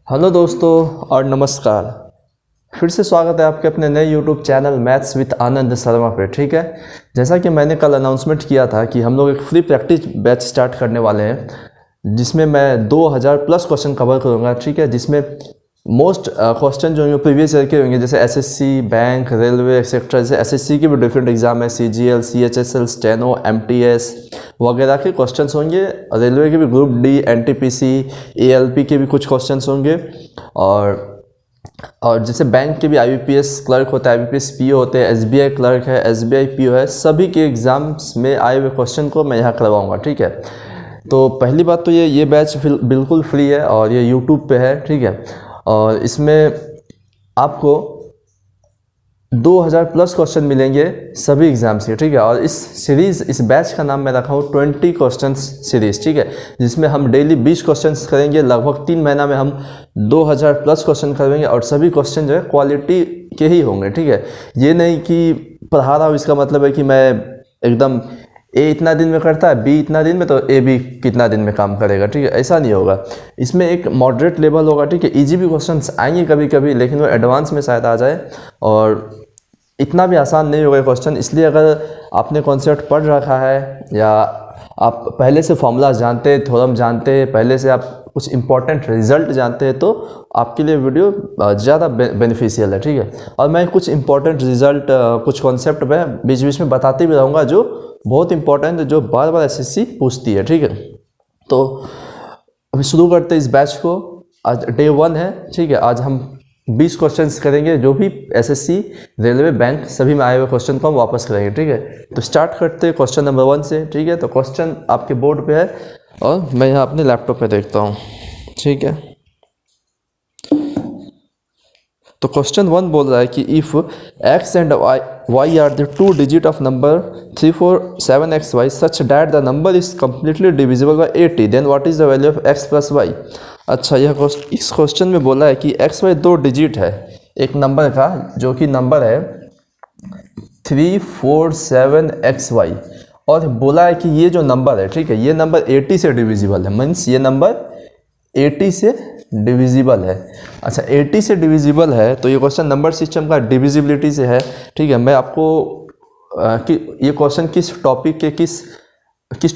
Hello दोस्तों और नमस्कार। फिर से स्वागत है आपके अपने नए YouTube channel maths with Anand Sharma पे। ठीक है, जैसा कि मैंने कल अनाउंसमेंट किया था कि हम लोग एक फ्री प्रैक्टिस बैच स्टार्ट करने वाले हैं जिसमें मैं 2000 प्लस क्वेश्चन कवर करूँगा। ठीक है, जिसमें मोस्ट क्वेश्चन जो होंगे प्रीवियस ईयर के होंगे, जैसे एसएससी, बैंक, रेलवे एक्सेट्रा। जैसे एसएससी के भी डिफरेंट एग्जाम है, सीजीएल, सीएचएसएल, स्टेनो, एमटीएस वगैरह के क्वेश्चंस होंगे। रेलवे के भी ग्रुप डी, एनटीपीसी, एएलपी के भी कुछ क्वेश्चंस होंगे। और जैसे बैंक के भी आईबीपीएस क्लर्क होता है, आईबीपीएस पीओ होते हैं, एसबीआई क्लर्क है, एसबीआई पीओ है, सभी के एग्जाम्स में आए हुए क्वेश्चन को मैं यहाँ करवाऊँगा। ठीक है, तो पहली बात तो ये बैच बिल्कुल फ्री है और ये यूट्यूब पे है। ठीक है, और इसमें आपको 2000 प्लस क्वेश्चन मिलेंगे सभी एग्जाम्स के। ठीक है, और इस बैच का नाम मैं रखा हूँ 20 क्वेश्चन सीरीज। ठीक है, जिसमें हम डेली 20 क्वेश्चन करेंगे। लगभग 3 महीना में हम 2000 प्लस क्वेश्चन करेंगे और सभी क्वेश्चन जो है क्वालिटी के ही होंगे। ठीक है, ये नहीं कि पढ़ा रहा हूँ इसका मतलब है कि मैं एकदम ए इतना दिन में करता है, बी इतना दिन में, तो ए भी कितना दिन में काम करेगा। ठीक है, ऐसा नहीं होगा। इसमें एक मॉडरेट लेवल होगा। ठीक है, इजी भी क्वेश्चंस आएंगे कभी कभी, लेकिन वो एडवांस में शायद आ जाए, और इतना भी आसान नहीं होगा क्वेश्चन। इसलिए अगर आपने कॉन्सेप्ट पढ़ रखा है या आप पहले से फॉर्मूला जानते हैं, थ्योरम जानते हैं, पहले से आप कुछ इंपॉर्टेंट रिजल्ट जानते हैं, तो आपके लिए वीडियो ज़्यादा बेनिफिशियल है। ठीक है, और मैं कुछ इंपॉर्टेंट रिजल्ट, कुछ कॉन्सेप्ट में बीच बीच में बताते भी रहूँगा जो बहुत इंपॉर्टेंट है, जो बार बार एसएससी पूछती है। ठीक है, तो अभी शुरू करते हैं इस बैच को। आज डे 1 है। ठीक है, आज हम 20 क्वेश्चंस करेंगे, जो भी एसएससी, रेलवे, बैंक सभी में आए हुए क्वेश्चन को हम वापस करेंगे। ठीक है, तो स्टार्ट करते हैं क्वेश्चन नंबर 1 से। ठीक है, तो क्वेश्चन आपके बोर्ड पे है और मैं यहाँ अपने लैपटॉप पे देखता हूँ। ठीक है, तो क्वेश्चन 1 बोल रहा है कि if x and y are the 2 digit of number 347xy such that the number is completely divisible by 80, then what is the value of x plus y. अच्छा, यह इस क्वेश्चन में बोला है कि x y 2 डिजिट है एक number का, जो कि नंबर है 347xy, और बोला है कि ये जो नंबर है, ठीक है, ये नंबर 80 से डिविजिबल है। मीन्स ये नंबर 80 से डिविजिबल है। अच्छा, 80 से डिविजिबल है, तो ये क्वेश्चन नंबर सिस्टम का डिविजिबिलिटी से है। ठीक है, मैं आपको ये क्वेश्चन किस टॉपिक के किस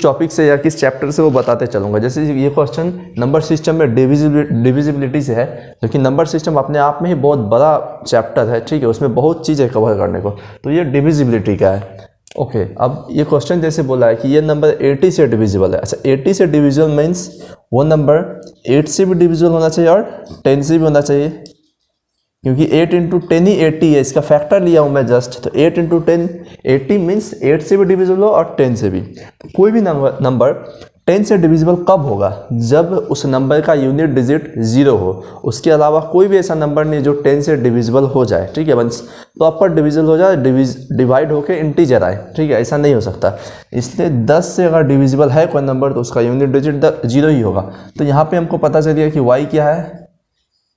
टॉपिक से या किस चैप्टर से वो बताते चलूँगा। जैसे ये क्वेश्चन नंबर सिस्टम में डिविजिबिलिटी से है, क्योंकि नंबर सिस्टम अपने आप में ही बहुत बड़ा चैप्टर है। ठीक है, उसमें बहुत चीज़ें कवर करने को, तो ये डिविजिबिलिटी का है। ओके, अब ये क्वेश्चन जैसे बोला है कि ये नंबर 80 से डिविजिबल है। अच्छा, 80 से डिविजिबल मीन्स वो नंबर 8 से भी डिविजिबल होना चाहिए और 10 से भी होना चाहिए, क्योंकि 8 इंटू 10 ही 80 है। इसका फैक्टर लिया हूँ मैं जस्ट, तो 8 इंटू 10 80 मीन्स 8 से भी डिविजिबल हो और 10 से भी। तो कोई भी नंबर 10 से डिविजिबल कब होगा? जब उस नंबर का यूनिट डिजिट 0 हो। उसके अलावा कोई भी ऐसा नंबर नहीं जो 10 से डिविजिबल हो जाए। ठीक है, मीन्स प्रॉपर डिविजिबल हो जाए, डिवाइड होकर इंटीजर आए। ठीक है, ऐसा नहीं हो सकता। इसलिए 10 से अगर डिविजिबल है कोई नंबर, तो उसका यूनिट डिजिट 0 ही होगा। तो यहाँ पे हमको पता चल गया कि y क्या है।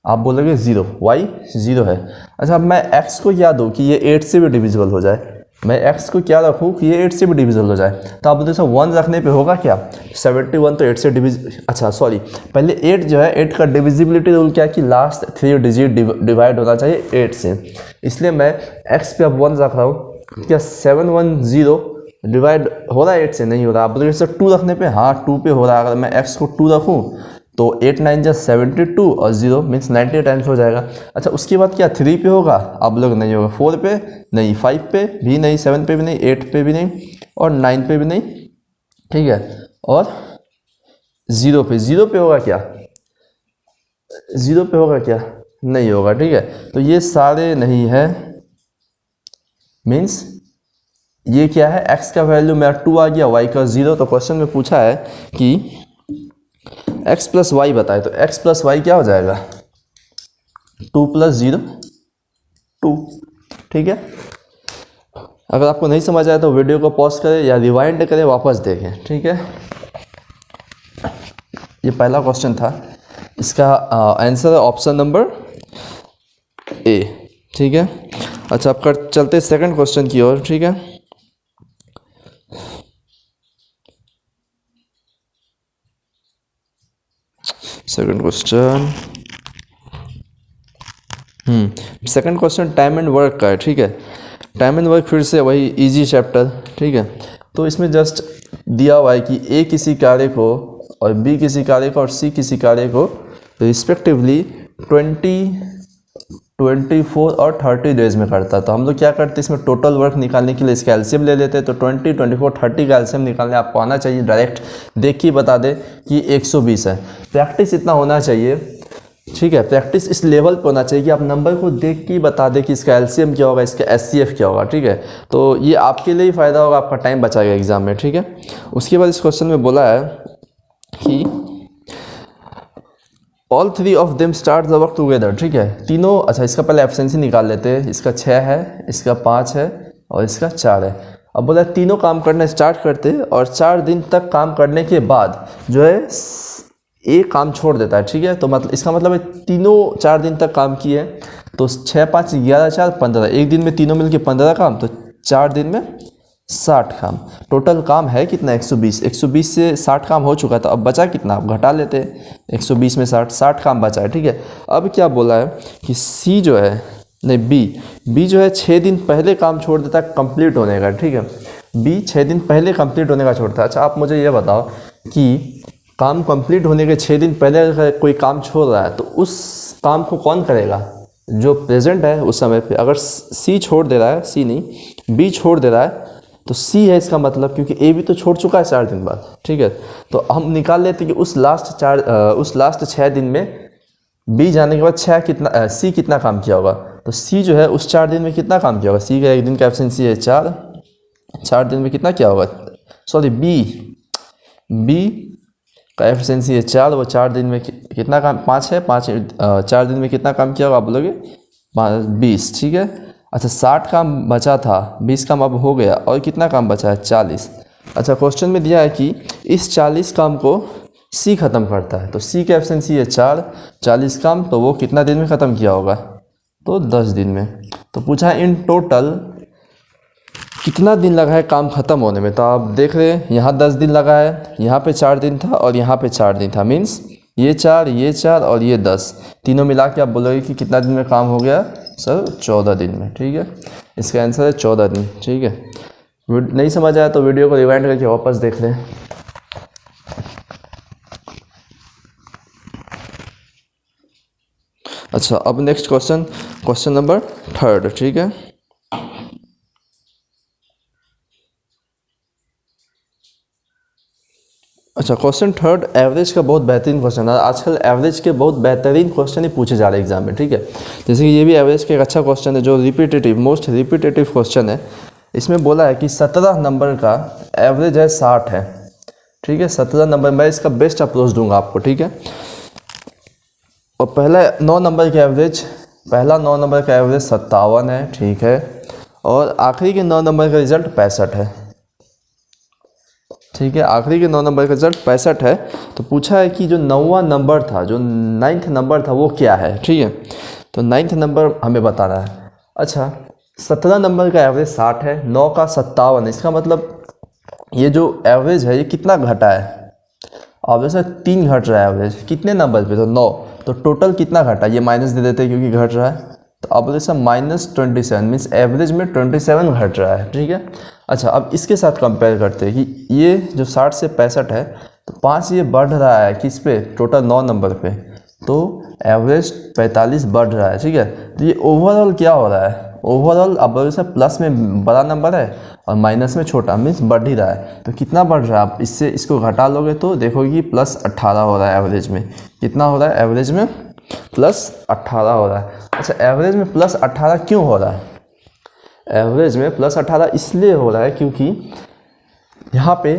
आप बोलोगे 0, y 0 है। अच्छा, अब मैं x को क्या दूँ कि ये 8 से भी डिविजिबल हो जाए? मैं x को क्या रखूँ कि ये 8 से भी डिविजिबल हो जाए? तो आप बोलते 1 रखने पे होगा क्या? 71 तो 8 से अच्छा सॉरी, पहले 8 जो है, 8 का डिविजिबिलिटी रूल क्या है कि लास्ट 3 डिजिट डिवाइड होना चाहिए 8 से। इसलिए मैं x पे अब 1 रख रहा हूँ। क्या 710 डिवाइड हो रहा है 8 से? नहीं हो रहा। आप बोलोगे 2 रखने पे, हाँ 2 पे हो रहा है। अगर मैं x को 2 रखूँ तो 8 9 जा 72 और 0 मीन्स 90 टाइम्स हो जाएगा। अच्छा, उसके बाद क्या 3 पे होगा? आप लोग नहीं होगा। 4 पे नहीं, 5 पे भी नहीं, 7 पे भी नहीं, 8 पे भी नहीं और 9 पे भी नहीं। ठीक है, और 0 पे होगा क्या? 0 पे होगा क्या? नहीं होगा। ठीक है, तो ये सारे नहीं है। मीन्स ये क्या है? x का वैल्यू मेरा 2 आ गया, y का 0। तो क्वेश्चन में पूछा है कि x प्लस वाई बताए, तो x प्लस वाई क्या हो जाएगा? 2 प्लस 0 2। ठीक है, अगर आपको नहीं समझ आया तो वीडियो को पॉज करें या रिवाइंड करें, वापस देखें। ठीक है, ये पहला क्वेश्चन था। इसका आंसर है ऑप्शन नंबर ए। ठीक है, अच्छा आप चलते सेकंड क्वेश्चन की ओर। ठीक है, second question second question time and work का है, ठीक है। टाइम एंड वर्क फिर से वही इजी चैप्टर, ठीक है। तो इसमें जस्ट दिया हुआ है कि ए किसी कार्य को और बी किसी कार्य को और सी किसी कार्य को रिस्पेक्टिवली 20, 24 और 30 डेज में करता है। तो हम लोग क्या करते हैं, इसमें टोटल वर्क निकालने के लिए इसका एलसीएम ले लेते हैं। तो 20, 24, 30 का एलसीएम निकालने आपको आना चाहिए, डायरेक्ट देख के बता दे कि 120 है। प्रैक्टिस इतना होना चाहिए, ठीक है। प्रैक्टिस इस लेवल पे होना चाहिए कि आप नंबर को देख के बता दें कि इसका एलसीएम क्या होगा, इसका एचसीएफ क्या होगा, ठीक है। तो ये आपके लिए ही फ़ायदा होगा, आपका टाइम बचाएगा एग्जाम में, ठीक है। उसके बाद इस क्वेश्चन में बोला है कि all 3 of them start the work together, ठीक है। तीनों, अच्छा इसका पहले एफिशिएंसी निकाल लेते हैं। इसका 6 है, इसका 5 है और इसका 4 है। अब बोला तीनों काम करना स्टार्ट करते और 4 दिन तक काम करने के बाद जो है एक काम छोड़ देता है, ठीक है। तो मतलब इसका मतलब है तीनों 4 दिन तक काम किए, तो 6, 5, 11, 4, 15, एक दिन में तीनों मिलके 15 काम, तो 4 दिन में 60 काम। टोटल काम है कितना, 120। 120 से 60 काम हो चुका था, अब बचा कितना, आप घटा लेते हैं। 120 में 60 काम बचा है, ठीक है। अब क्या बोला है कि सी जो है, नहीं बी जो है 6 दिन पहले काम छोड़ देता है कंप्लीट होने का, ठीक है। बी 6 दिन पहले कंप्लीट होने का छोड़ता है। अच्छा आप मुझे ये बताओ कि काम कंप्लीट होने के 6 दिन पहले अगर कोई काम छोड़ रहा है तो उस काम को कौन करेगा, जो प्रेजेंट है उस समय पे। अगर सी छोड़ दे रहा है, सी नहीं बी छोड़ दे रहा है, तो सी है इसका मतलब, क्योंकि ए भी तो छोड़ चुका है 4 दिन बाद, ठीक है। तो हम निकाल लेते हैं कि उस लास्ट 6 दिन में बी जाने के बाद सी कितना काम किया होगा। तो सी जो है उस 4 दिन में कितना काम किया होगा, सी का एक दिन का एफिशिएंसी है 4 दिन में कितना किया होगा, सॉरी बी का एफिशिएंसी है 4, वो 4 दिन में कितना काम, 5 है, 4 दिन में कितना काम किया होगा, आप बोलोगे 20, ठीक है। अच्छा 60 काम बचा था, 20 काम अब हो गया, और कितना काम बचा है, 40। अच्छा क्वेश्चन में दिया है कि इस 40 काम को सी ख़त्म करता है। तो सी का एफिशिएंसी है 40 काम, तो वो कितना दिन में ख़त्म किया होगा, तो 10 दिन में। तो पूछा है इन टोटल कितना दिन लगा है काम ख़त्म होने में। तो आप देख रहे हैं यहाँ 10 दिन लगा है, यहाँ पे 4 दिन था और यहाँ पे 4 दिन था, मीन्स ये 4 और ये 10, तीनों मिला के आप बोलोगे कि कितना दिन में काम हो गया सर, 14 दिन में, ठीक है। इसका आंसर है 14 दिन, ठीक है। नहीं समझ आया तो वीडियो को रिवाइंड करके वापस देख लें। अच्छा अब नेक्स्ट क्वेश्चन नंबर 3, ठीक है। अच्छा क्वेश्चन 3 एवरेज का बहुत बेहतरीन क्वेश्चन है। आजकल एवरेज के बहुत बेहतरीन क्वेश्चन ही पूछे जा रहे हैं एग्जाम में, ठीक है। जैसे कि ये भी एवरेज का एक अच्छा क्वेश्चन है, जो मोस्ट रिपीटेटिव क्वेश्चन है। इसमें बोला है कि 17 नंबर का एवरेज है 60 है, ठीक है। 17 नंबर, मैं इसका बेस्ट अप्रोच दूंगा आपको, ठीक है। और पहला 9 नंबर का एवरेज 57 है, ठीक है। और आखिरी के 9 नंबर का रिजल्ट 65 है, ठीक है। आखिरी के 9 नंबर का रिजल्ट 65 है। तो पूछा है कि जो 9वां नंबर था, जो 9th नंबर था, वो क्या है, ठीक है। तो 9th नंबर हमें बताना है। अच्छा 17 नंबर का एवरेज 60 है, 9 का 57 है, इसका मतलब ये जो एवरेज है ये कितना घटा है, अब जैसे 3 घट रहा है एवरेज, कितने नंबर पे, तो 9, तो टोटल कितना घटा, ये माइनस दे देते हैं क्योंकि घट रहा है। तो अब जैसे -27 मीन्स एवरेज में 27 घट रहा है, ठीक है। अच्छा अब इसके साथ कंपेयर करते हैं कि ये जो 60 से 65 है, तो 5 ये बढ़ रहा है किस पे, टोटल 9 नंबर पे, तो एवरेज 45 बढ़ रहा है, ठीक है। तो ये ओवरऑल क्या हो रहा है, ओवरऑल अब जैसे प्लस में बड़ा नंबर है और माइनस में छोटा, मीन्स बढ़ ही रहा है। तो कितना बढ़ रहा है, आप इससे इसको घटा लोगे तो देखोगे कि +18 हो रहा है एवरेज में। कितना हो रहा है एवरेज में, +18 हो रहा है। अच्छा एवरेज में +18 क्यों हो रहा है, एवरेज में +18 इसलिए हो रहा है क्योंकि यहाँ पे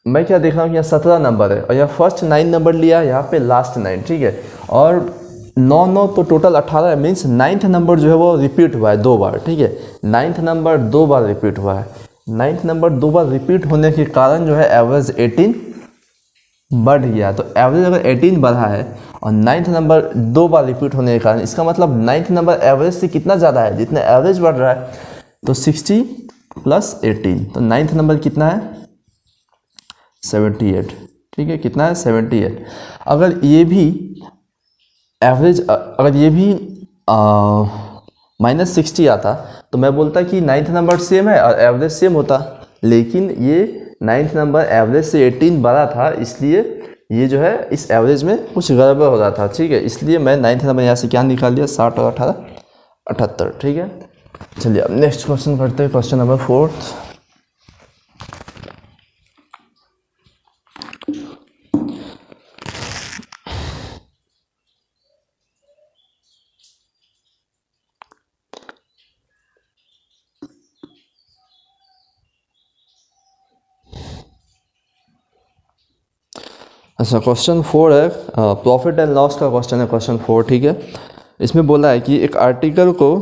मैं क्या देख रहा हूँ कि यहाँ 17 नंबर है और यहाँ फर्स्ट 9 नंबर लिया, यहाँ पे लास्ट 9, ठीक है। और 9 तो टोटल 18 है, मीन्स 9th नंबर जो है वो रिपीट हुआ है 2 बार, ठीक है। 9th नंबर 2 बार रिपीट हुआ है। 9th नंबर 2 बार रिपीट होने के कारण जो है एवरेज 18 बढ़ गया। तो एवरेज अगर 18 बढ़ा है और 9th नंबर 2 बार रिपीट होने के कारण, इसका मतलब 9th नंबर एवरेज से कितना ज़्यादा है, जितना एवरेज बढ़ रहा है। तो 60 + 18, तो 9th नंबर कितना है 78, ठीक है। कितना है 78। अगर ये भी एवरेज, अगर ये भी -60 आता तो मैं बोलता कि 9th नंबर सेम है और एवरेज सेम होता, लेकिन ये 9th नंबर एवरेज से 18 बड़ा था, इसलिए ये जो है इस एवरेज में कुछ गड़बड़ हो रहा था। ठीक है, इसलिए मैं 9th नंबर यहाँ से क्या निकाल दिया, 60 और 18 78। ठीक है, चलिए अब नेक्स्ट क्वेश्चन करते हैं, क्वेश्चन नंबर 4। अच्छा, क्वेश्चन 4 है, प्रॉफिट एंड लॉस का क्वेश्चन है, क्वेश्चन 4। ठीक है, इसमें बोला है कि एक आर्टिकल को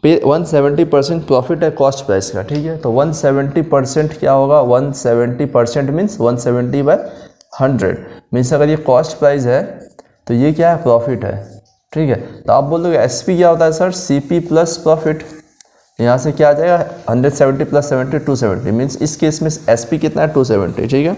पे 170% प्रॉफिट है कॉस्ट प्राइस का। ठीक है, तो 170% क्या होगा, 170% मीन्स 170/100 मीन्स अगर ये कॉस्ट प्राइस है तो ये क्या है, प्रॉफिट है। ठीक है, तो आप बोलोगे एसपी क्या होता है सर, सीपी प्लस प्रॉफिट। यहाँ से क्या आ जाएगा, 170 + 70 270 मीन्स इस केस में एसपी कितना है, 270। ठीक है,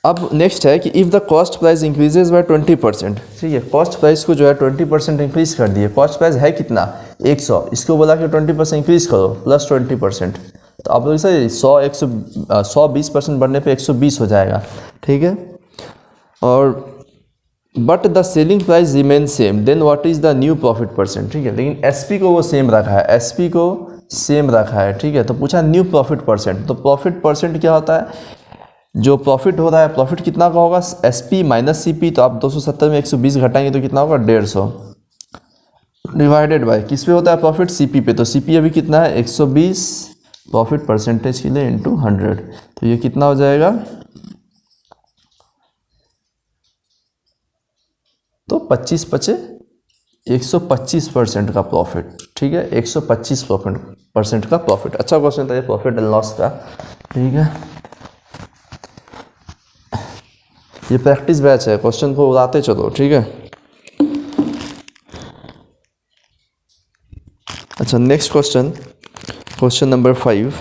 अब नेक्स्ट है कि if the cost price increases by 20%। ठीक है, कॉस्ट प्राइस को जो है 20% इंक्रीज कर दिए, कॉस्ट प्राइस है कितना 100, इसको बोला कि 20% इंक्रीज करो प्लस 20%, तो आप लोग सर 120% बढ़ने पे 120 हो जाएगा। ठीक है, और but the selling price remain same, then what is the new profit percent. ठीक है, लेकिन एसपी को वो सेम रखा है, एसपी को सेम रखा है। ठीक है, तो पूछा न्यू प्रॉफिट परसेंट, तो प्रॉफिट परसेंट क्या होता है, जो प्रॉफिट हो रहा है, प्रॉफिट कितना का होगा, एसपी माइनस सीपी, तो आप 270 में 120 घटाएंगे तो कितना होगा 150 डिवाइडेड बाय किस पे होता है प्रॉफिट, सीपी पे, तो सीपी अभी कितना है 120 प्रॉफिट परसेंटेज के लिए इंटू 100, तो ये कितना हो जाएगा, तो 25 125% का प्रॉफिट। ठीक है, 125% का प्रॉफिट। अच्छा क्वेश्चन था ये प्रॉफिट एंड लॉस का। ठीक है, ये प्रैक्टिस बैच है, क्वेश्चन को उड़ाते चलो। ठीक है, अच्छा नेक्स्ट क्वेश्चन, क्वेश्चन नंबर 5।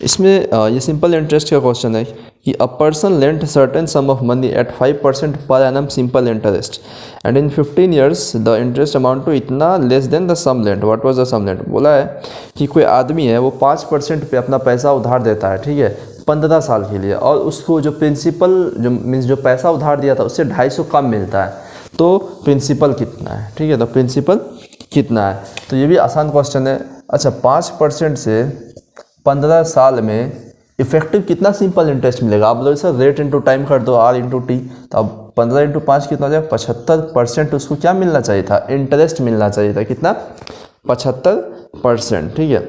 इसमें ये सिंपल इंटरेस्ट का क्वेश्चन है कि a person lent certain sum of money at 5% per annum simple interest and in 15 years the interest amount to इतना less than the sum lent, what was the sum lent. बोला है कि कोई आदमी है वो 5% पे अपना पैसा उधार देता है। ठीक है, 15 साल के लिए, और उसको जो प्रिंसिपल जो मीन्स जो पैसा उधार दिया था उससे 250 कम मिलता है, तो प्रिंसिपल कितना है। ठीक है, तो प्रिंसिपल कितना है, तो ये भी आसान क्वेश्चन है। अच्छा, 5% से 15 साल में इफेक्टिव कितना सिंपल इंटरेस्ट मिलेगा, आप लोग सर रेट इंटू टाइम कर दो, आर इंटू टी, तो अब 15 × 5 कितना हो जाएगा, 75% उसको क्या मिलना चाहिए था, इंटरेस्ट मिलना चाहिए था, कितना 75%। ठीक है,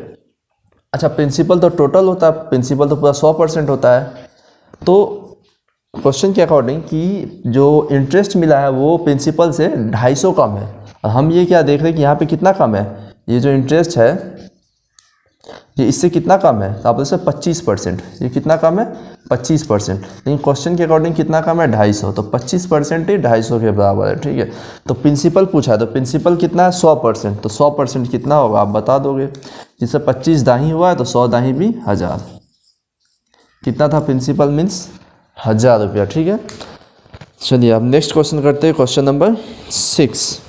अच्छा प्रिंसिपल तो टोटल होता है, प्रिंसिपल तो पूरा 100% होता है, तो क्वेश्चन के अकॉर्डिंग कि जो इंटरेस्ट मिला है वो प्रिंसिपल से 250 कम है, और हम ये क्या देख रहे हैं कि यहाँ पे कितना कम है, ये जो इंटरेस्ट है ये इससे कितना कम है, तो आप इससे 25%, ये कितना कम है 25%, लेकिन क्वेश्चन के अकॉर्डिंग कितना कम है 250, तो 25% ही 250 के बराबर है। ठीक है, तो प्रिंसिपल पूछा है, तो प्रिंसिपल कितना है 100%, तो 100% कितना होगा आप बता दोगे, जिससे 25 दाही हुआ है तो 100 दाही भी 1000, कितना था प्रिंसिपल मीन्स 1000 रुपया। ठीक है, चलिए अब नेक्स्ट क्वेश्चन करते हैं, question number 6।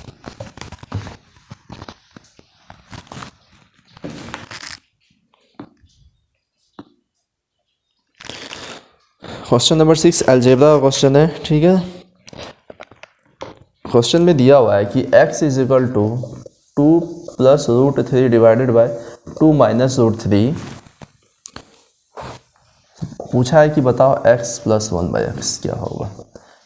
Question number 6 algebra का क्वेश्चन है। ठीक है, क्वेश्चन में दिया हुआ है कि x is equal to 2 + √3 divided by 2 - √3, पूछा है कि बताओ x + 1/x क्या होगा।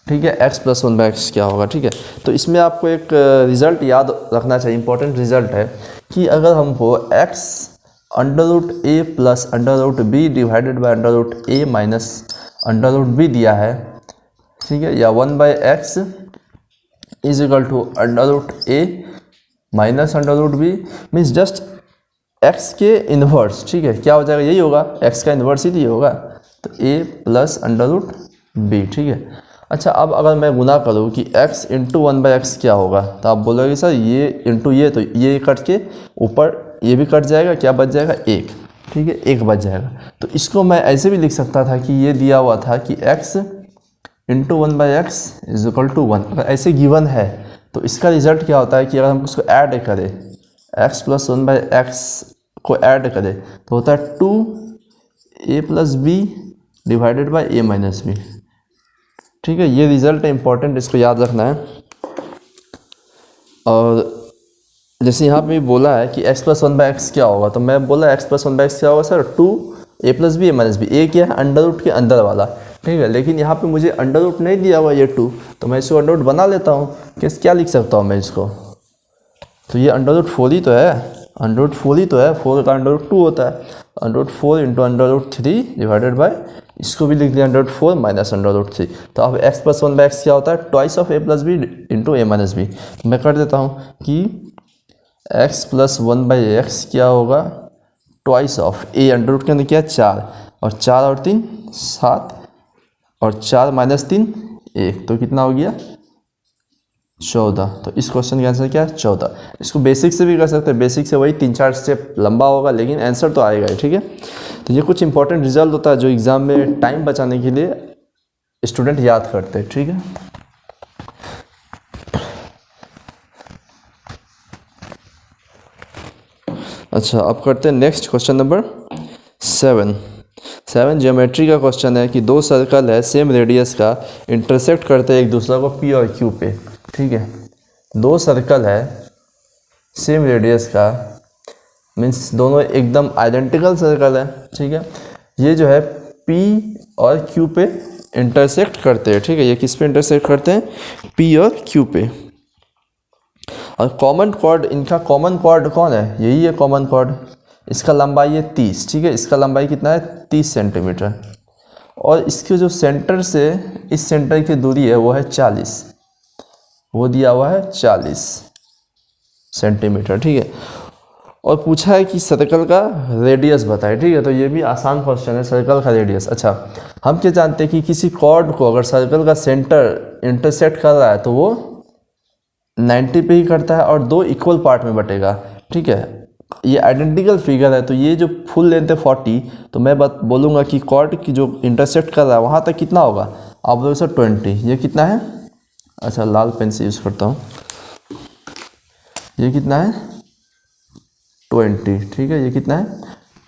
ठीक है, x + 1/x क्या होगा। ठीक है, तो इसमें आपको एक रिजल्ट याद रखना चाहिए, इंपॉर्टेंट रिजल्ट है कि अगर हमको x √a + √b divided by √a minus √b दिया है, ठीक है, या 1/x is equal to √a minus √b means just x के इन्वर्स। ठीक है, क्या हो जाएगा, यही होगा, x का इन्वर्स ही होगा, तो a + √b। ठीक है, अच्छा अब अगर मैं गुना करूँ कि x × 1/x क्या होगा, तो आप बोलोगे सर ये इंटू ये, तो ये कट के ऊपर ये भी कट जाएगा, क्या बच जाएगा 1, ठीक है, 1 बच जाएगा। तो इसको मैं ऐसे भी लिख सकता था कि ये दिया हुआ था कि x into 1/x is equal to 1। अगर ऐसे गिवन है तो इसका रिजल्ट क्या होता है कि अगर हम उसको ऐड करें, x प्लस 1/x को ऐड करें तो होता है 2a plus b divided by a minus b. ठीक है, ये रिजल्ट है इंपॉर्टेंट, इसको याद रखना है। और जैसे यहाँ पे भी बोला है कि x प्लस 1/x क्या होगा, तो मैं बोला x प्लस 1/x क्या होगा sir, 2a plus b a minus b. a क्या है, अंडर रूट के अंदर वाला, ठीक है। लेकिन यहाँ पे मुझे अंडर रूट नहीं दिया हुआ ये 2, तो मैं इसको अंडर रूट बना लेता हूँ। क्या लिख सकता हूँ मैं इसको, तो ये अंडर रूट 4 ही तो है, अंडर रूट 4 ही तो है, 4 का अंडर रूट 2 होता है, under root 4 into under root 3 divided by, इसको भी लिख दिया under root 4 minus under root 3। तो अब x प्लस 1/x क्या होता है, twice of a plus b into a minus b. तो मैं कर देता हूँ कि x प्लस 1/x क्या होगा, twice of a, under root के अंदर क्या है 4, और 4 और 3 7, और 4 माइनस 3 1, तो कितना हो गया 14। तो इस क्वेश्चन का आंसर क्या है 14। इसको बेसिक से भी कर सकते हैं, बेसिक से वही 3-4 स्टेप लंबा होगा लेकिन आंसर तो आएगा ही, ठीक है। तो ये कुछ इंपॉर्टेंट रिजल्ट होता है जो एग्जाम में टाइम बचाने के लिए स्टूडेंट याद करते हैं, ठीक है। अच्छा, अब करते हैं नेक्स्ट क्वेश्चन नंबर 7 ज्योमेट्री का क्वेश्चन है कि 2 सर्कल है सेम रेडियस का, इंटरसेक्ट करते हैं एक दूसरे को P और Q पे, ठीक है। 2 सर्कल है सेम रेडियस का, मीन्स दोनों एकदम आइडेंटिकल सर्कल है, ठीक है। ये जो है P और Q पे इंटरसेक्ट करते हैं, ठीक है। ये किस पे इंटरसेक्ट करते हैं, P और Q पे। और कॉमन कॉर्ड, इनका कॉमन कॉर्ड कौन है, यही है कॉमन कॉर्ड। इसका लंबाई है 30, ठीक है, इसका लंबाई कितना है 30 सेंटीमीटर, और इसके जो सेंटर से इस सेंटर की दूरी है वो है 40, वो दिया हुआ है 40 सेंटीमीटर, ठीक है। और पूछा है कि सर्कल का रेडियस बताए, ठीक है। तो ये भी आसान क्वेश्चन है, सर्कल का रेडियस। अच्छा, हम क्या जानते हैं कि किसी कॉर्ड को अगर सर्कल का सेंटर इंटरसेक्ट कर रहा है तो वो 90 पे ही करता है और 2 इक्वल पार्ट में बटेगा, ठीक है। ये आइडेंटिकल फिगर है, तो ये जो फुल लेंथ है 40, तो मैं बोलूँगा कि कॉर्ड की जो इंटरसेक्ट कर रहा है वहाँ तक कितना होगा, आप बोलोगे सर 20, ये कितना है, अच्छा लाल पेन से यूज़ करता हूँ, ये कितना है 20, ठीक है, ये कितना है,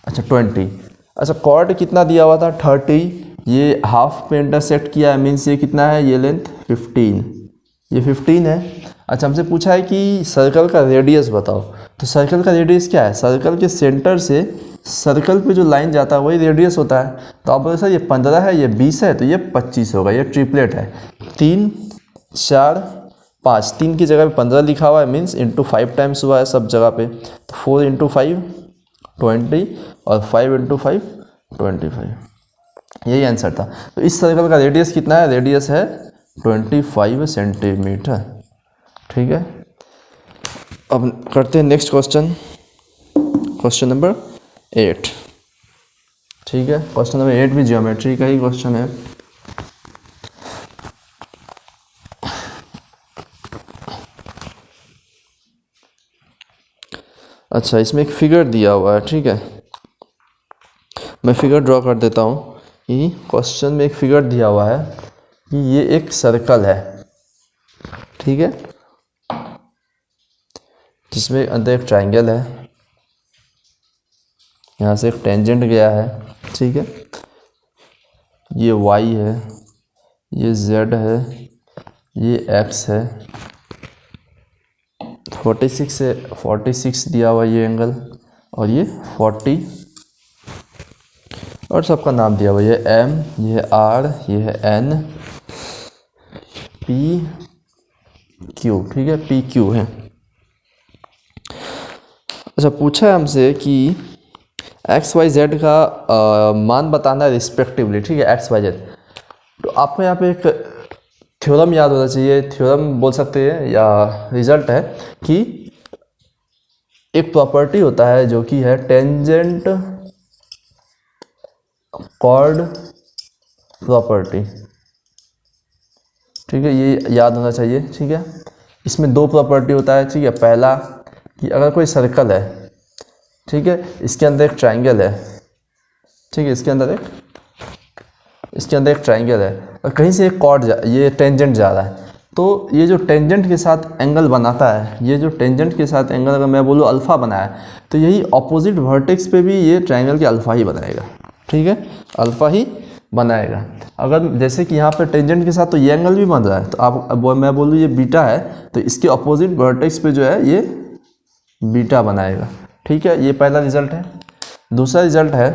अच्छा 20। अच्छा, कॉर्ड कितना दिया हुआ था 30, ये हाफ पे इंटरसेक्ट किया है, मीन्स ये कितना है, ये लेंथ 15, ये 15 है। अच्छा, हमसे पूछा है कि सर्कल का रेडियस बताओ, तो सर्कल का रेडियस क्या है, सर्कल के सेंटर से सर्कल पे जो लाइन जाता है वही रेडियस होता है। तो आप बोले सर ये 15 है, ये 20 है, तो ये 25 होगा, ये ट्रिपलेट है, 3 4 5, 3 की जगह पे 15 लिखा हुआ है, मीन्स इंटू 5 टाइम्स हुआ है सब जगह पे, तो 4 इंटू 5 20 और 5 इंटू 5 25, यही आंसर था। तो इस सर्कल का रेडियस कितना है, रेडियस है 25 सेंटीमीटर, ठीक है। अब करते हैं नेक्स्ट क्वेश्चन, क्वेश्चन नंबर 8, ठीक है। क्वेश्चन नंबर 8 भी ज्योमेट्री का ही क्वेश्चन है। अच्छा, इसमें एक फिगर दिया हुआ है, ठीक है, मैं फिगर ड्रॉ कर देता हूँ कि क्वेश्चन में एक फिगर दिया हुआ है कि ये एक सर्कल है, ठीक है, जिसमें अंदर एक ट्रायंगल है, यहाँ से एक टेंजेंट गया है, ठीक है, ये y है, ये z है, ये x है, 46 है, 46 दिया हुआ ये एंगल, और ये 40, और सबका नाम दिया हुआ, ये m, ये r, ये है n, p q, ठीक है, p q है। अच्छा, पूछा है हमसे कि एक्स वाई जेड का मान बताना है रिस्पेक्टिवली, ठीक है, एक्स वाई जेड। तो आपको यहाँ पे एक थ्योरम याद होना चाहिए, थ्योरम बोल सकते हैं या रिजल्ट है कि एक प्रॉपर्टी होता है जो कि है टेंजेंट कॉर्ड प्रॉपर्टी, ठीक है, ये याद होना चाहिए, ठीक है। इसमें 2 प्रॉपर्टी होता है, ठीक है। पहला कि अगर कोई सर्कल है ठीक है, इसके अंदर एक ट्राइंगल है, ठीक है, इसके अंदर एक ट्राइंगल है और कहीं से एक कॉर्ड ये टेंजेंट जा रहा है, तो ये जो टेंजेंट के साथ एंगल बनाता है, ये जो टेंजेंट के साथ एंगल अगर मैं बोलूँ अल्फ़ा बनाया, तो यही अपोजिट वर्टेक्स पे भी ये ट्राइंगल के अल्फ़ा ही बनाएगा, ठीक है, अल्फ़ा ही बनाएगा। अगर जैसे कि यहाँ पे टेंजेंट के साथ तो ये एंगल भी बन रहा है, तो अब मैं बोलूँ ये बीटा है, तो इसके अपोजिट वर्टेक्स पे जो है ये बीटा बनाएगा, ठीक है, ये पहला रिजल्ट है। दूसरा रिजल्ट है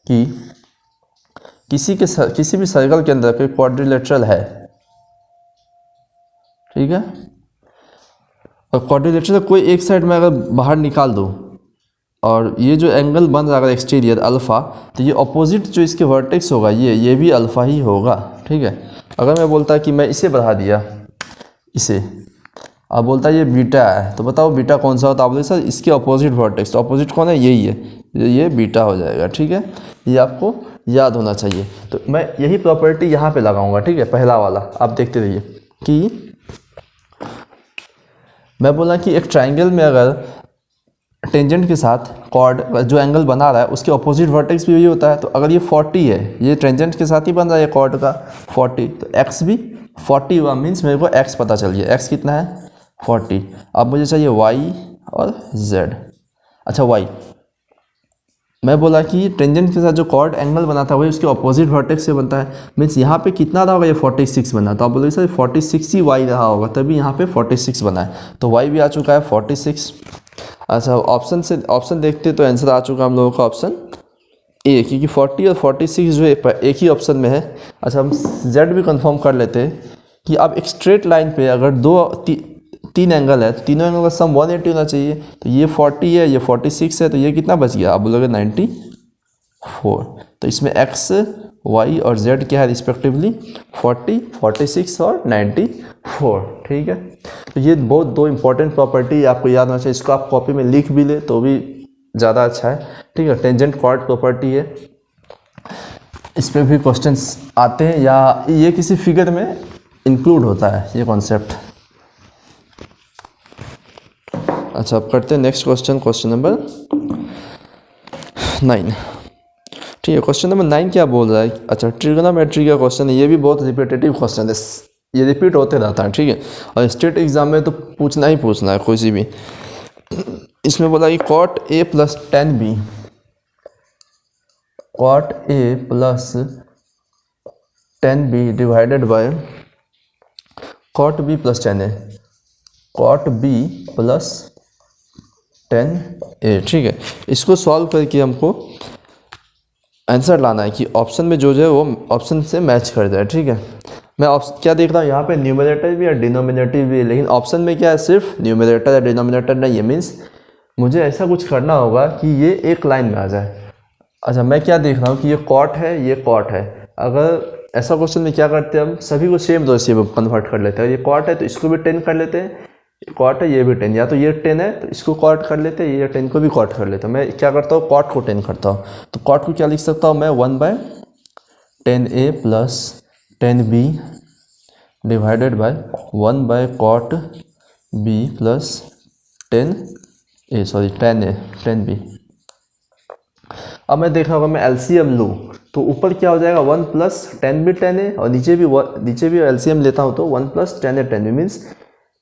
कि किसी भी सर्कल के अंदर कोई क्वाड्रिलेटरल है, ठीक है, और क्वाड्रिलेटरल कोई एक साइड में अगर बाहर निकाल दो और ये जो एंगल बन रहा है एक्सटीरियर अल्फ़ा, तो ये अपोजिट जो इसके वर्टेक्स होगा ये भी अल्फ़ा ही होगा, ठीक है। अगर मैं बोलता कि मैं इसे बढ़ा दिया, इसे, अब बोलता है ये बीटा है, तो बताओ बीटा कौन सा होता है, आप बोले सर इसके अपोजिट वर्टेक्स, तो अपोजिट कौन है, यही है, ये बीटा हो जाएगा, ठीक है, ये आपको याद होना चाहिए। तो मैं यही प्रॉपर्टी यहाँ पे लगाऊंगा, ठीक है, पहला वाला आप देखते रहिए कि मैं बोला कि एक ट्राइंगल में अगर टेंजेंट के साथ कॉर्ड जो एंगल बना रहा है उसके अपोजिट वर्टेक्स भी यही होता है, तो अगर ये 40 है, ये टेंजेंट के साथ ही बन रहा है कॉर्ड का 40, तो x भी 40 हुआ, मीन्स मेरे को x पता चल गया, x कितना है 40। अब मुझे चाहिए y और z। अच्छा y, मैं बोला कि टेंजेंट के साथ जो कॉर्ड एंगल बना था वही उसके अपोजिट वर्टेक्स से बनता है, मीन्स यहाँ पे कितना रहा होगा, ये 46 बना, तो आप बोलोगे सर 46 ही y रहा होगा, तभी यहाँ पे 46 बना है, तो y भी आ चुका है 46। अच्छा ऑप्शन देखते तो आंसर आ चुका हम लोगों का ऑप्शन ए, क्योंकि 40 और 46 जो एक ही ऑप्शन में है। अच्छा हम z भी कंफर्म कर लेते हैं कि अब एक स्ट्रेट लाइन पे अगर तीन एंगल है, तीनों एंगल का सम 180 होना चाहिए, तो ये 40 है, ये 46 है, तो ये कितना बच गया, आप बोलोगे 94। तो इसमें x, y और z क्या है रिस्पेक्टिवली 40, 46 और 94, ठीक है। तो ये बहुत दो इंपॉर्टेंट प्रॉपर्टी आपको याद होना चाहिए, इसको आप कॉपी में लिख भी ले तो भी ज़्यादा अच्छा है, ठीक है। टेंजेंट कॉर्ड प्रॉपर्टी है, इस पर भी क्वेश्चंस आते हैं या ये किसी फिगर में इंक्लूड होता है ये कॉन्सेप्ट। अच्छा अब करते हैं नेक्स्ट क्वेश्चन नंबर 9, ठीक है। क्वेश्चन नंबर 9 क्या बोल रहा है, अच्छा ट्रिगोनोमेट्री का क्वेश्चन है, ये भी बहुत रिपीटेटिव क्वेश्चन है, ये रिपीट होते रहता है, ठीक है, और स्टेट एग्जाम में तो पूछना ही पूछना है कोई सी भी। इसमें बोला कि cot a plus 10b, cot a plus 10b divided by cot b plus 10a, cot b plus 10a, ठीक है। इसको सॉल्व करके हमको आंसर लाना है कि ऑप्शन में जो है वो ऑप्शन से मैच कर जाए, ठीक है। मैं क्या देख रहा हूँ यहाँ पे न्यूमरेटर भी है डिनोमिनेटर भी है, लेकिन ऑप्शन में क्या है सिर्फ न्यूमरेटर या डिनोमिनेटर नहीं है, मीन्स मुझे ऐसा कुछ करना होगा कि ये एक लाइन में आ जाए। अच्छा मैं क्या देख रहा हूँ कि ये कॉट है, ये कॉट है, अगर ऐसा क्वेश्चन में क्या करते हैं हम सभी को सेम रेशियो में कन्वर्ट कर लेते हैं, ये कॉट है तो इसको भी 10 कर लेते हैं, कॉट है ये भी 10, या तो ये 10 है तो इसको कॉट कर लेते हैं, ये 10 को भी कॉट कर लेते हैं। मैं क्या करता हूँ कॉट को 10 करता हूँ, तो कॉट को क्या लिख सकता हूँ मैं 1/10a plus 10b divided by 1/cot b plus 10b। अब मैं देख रहा हूँ अगर मैं एलसीएम लूँ तो ऊपर क्या हो जाएगा 1 प्लस 10 भी 10 है, और नीचे भी एलसीएम लेता हूँ तो 1 प्लस 10 है 10 भी, मीन्स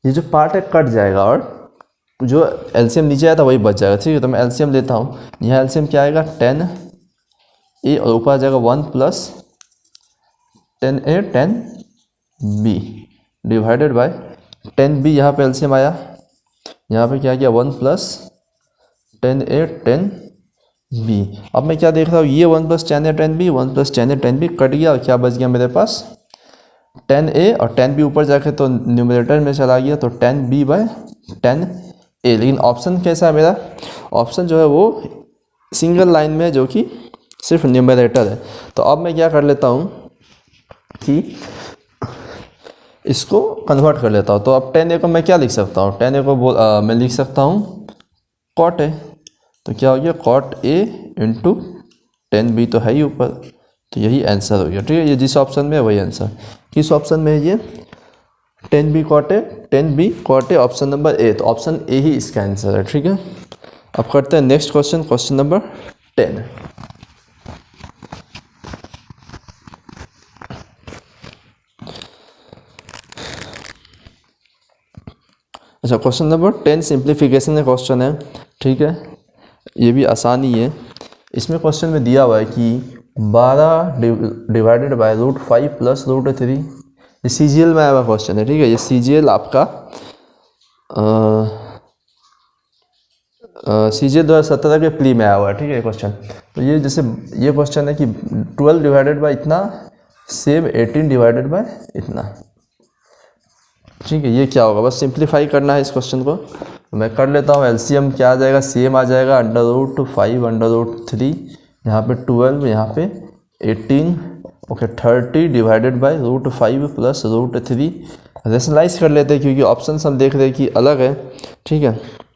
ये जो पार्ट है कट जाएगा और जो एलसीएम नीचे आया था वही बच जाएगा, ठीक है। तो मैं एलसीएम लेता हूँ, यहाँ एलसीएम क्या आएगा 10a और ऊपर आ जाएगा 1 plus 10a 10b divided by 10b, यहाँ पे एलसीएम आया, यहाँ पे क्या गया 1 प्लस 10a 10b। अब मैं क्या देख रहा हूँ ये 1 plus 10a 10b 1 plus 10a 10b cut गया और क्या बच गया मेरे पास 10a और 10b ऊपर जाके तो न्यूमरेटर में चला गया, तो 10b बाय 10a। लेकिन ऑप्शन कैसा है मेरा, ऑप्शन जो है वो सिंगल लाइन में जो कि सिर्फ न्यूमरेटर है। तो अब मैं क्या कर लेता हूँ कि इसको कन्वर्ट कर लेता हूँ, तो अब 10a को मैं क्या लिख सकता हूँ, 10a को मैं लिख सकता हूँ cot a, तो क्या हो गया cot a इंटू 10b तो है ही ऊपर, तो यही आंसर हो गया, ठीक है। ये जिस ऑप्शन में है वही आंसर, किस ऑप्शन में है ये 10b cot a option number A, तो ऑप्शन ए ही इसका आंसर है, ठीक है। अब करते हैं नेक्स्ट क्वेश्चन, क्वेश्चन नंबर 10। अच्छा, क्वेश्चन नंबर 10 सिंप्लीफिकेशन का क्वेश्चन है, ठीक है। ये भी आसान ही है। इसमें क्वेश्चन में दिया हुआ है कि 12 डिवाइडेड बाय √5 प्लस √3, ये CGL में आया हुआ क्वेश्चन है, ठीक है। ये CGL आपका CGL 2017 के प्री में आया हुआ है, ठीक है क्वेश्चन। तो ये जैसे ये क्वेश्चन है कि 12 डिवाइडेड बाय इतना सेम 18 डिवाइडेड बाय इतना, ठीक है। ये क्या होगा, बस सिंप्लीफाई करना है इस क्वेश्चन को। तो मैं कर लेता हूँ। एलसीएम क्या आ जाएगा, सेम आ जाएगा, √5 √3, यहाँ पे 12, यहाँ पे 18, okay 30 divided by √5 plus √3। Rationalise कर लेते हैं क्योंकि ऑप्शन हम देख रहे हैं कि अलग है, ठीक है।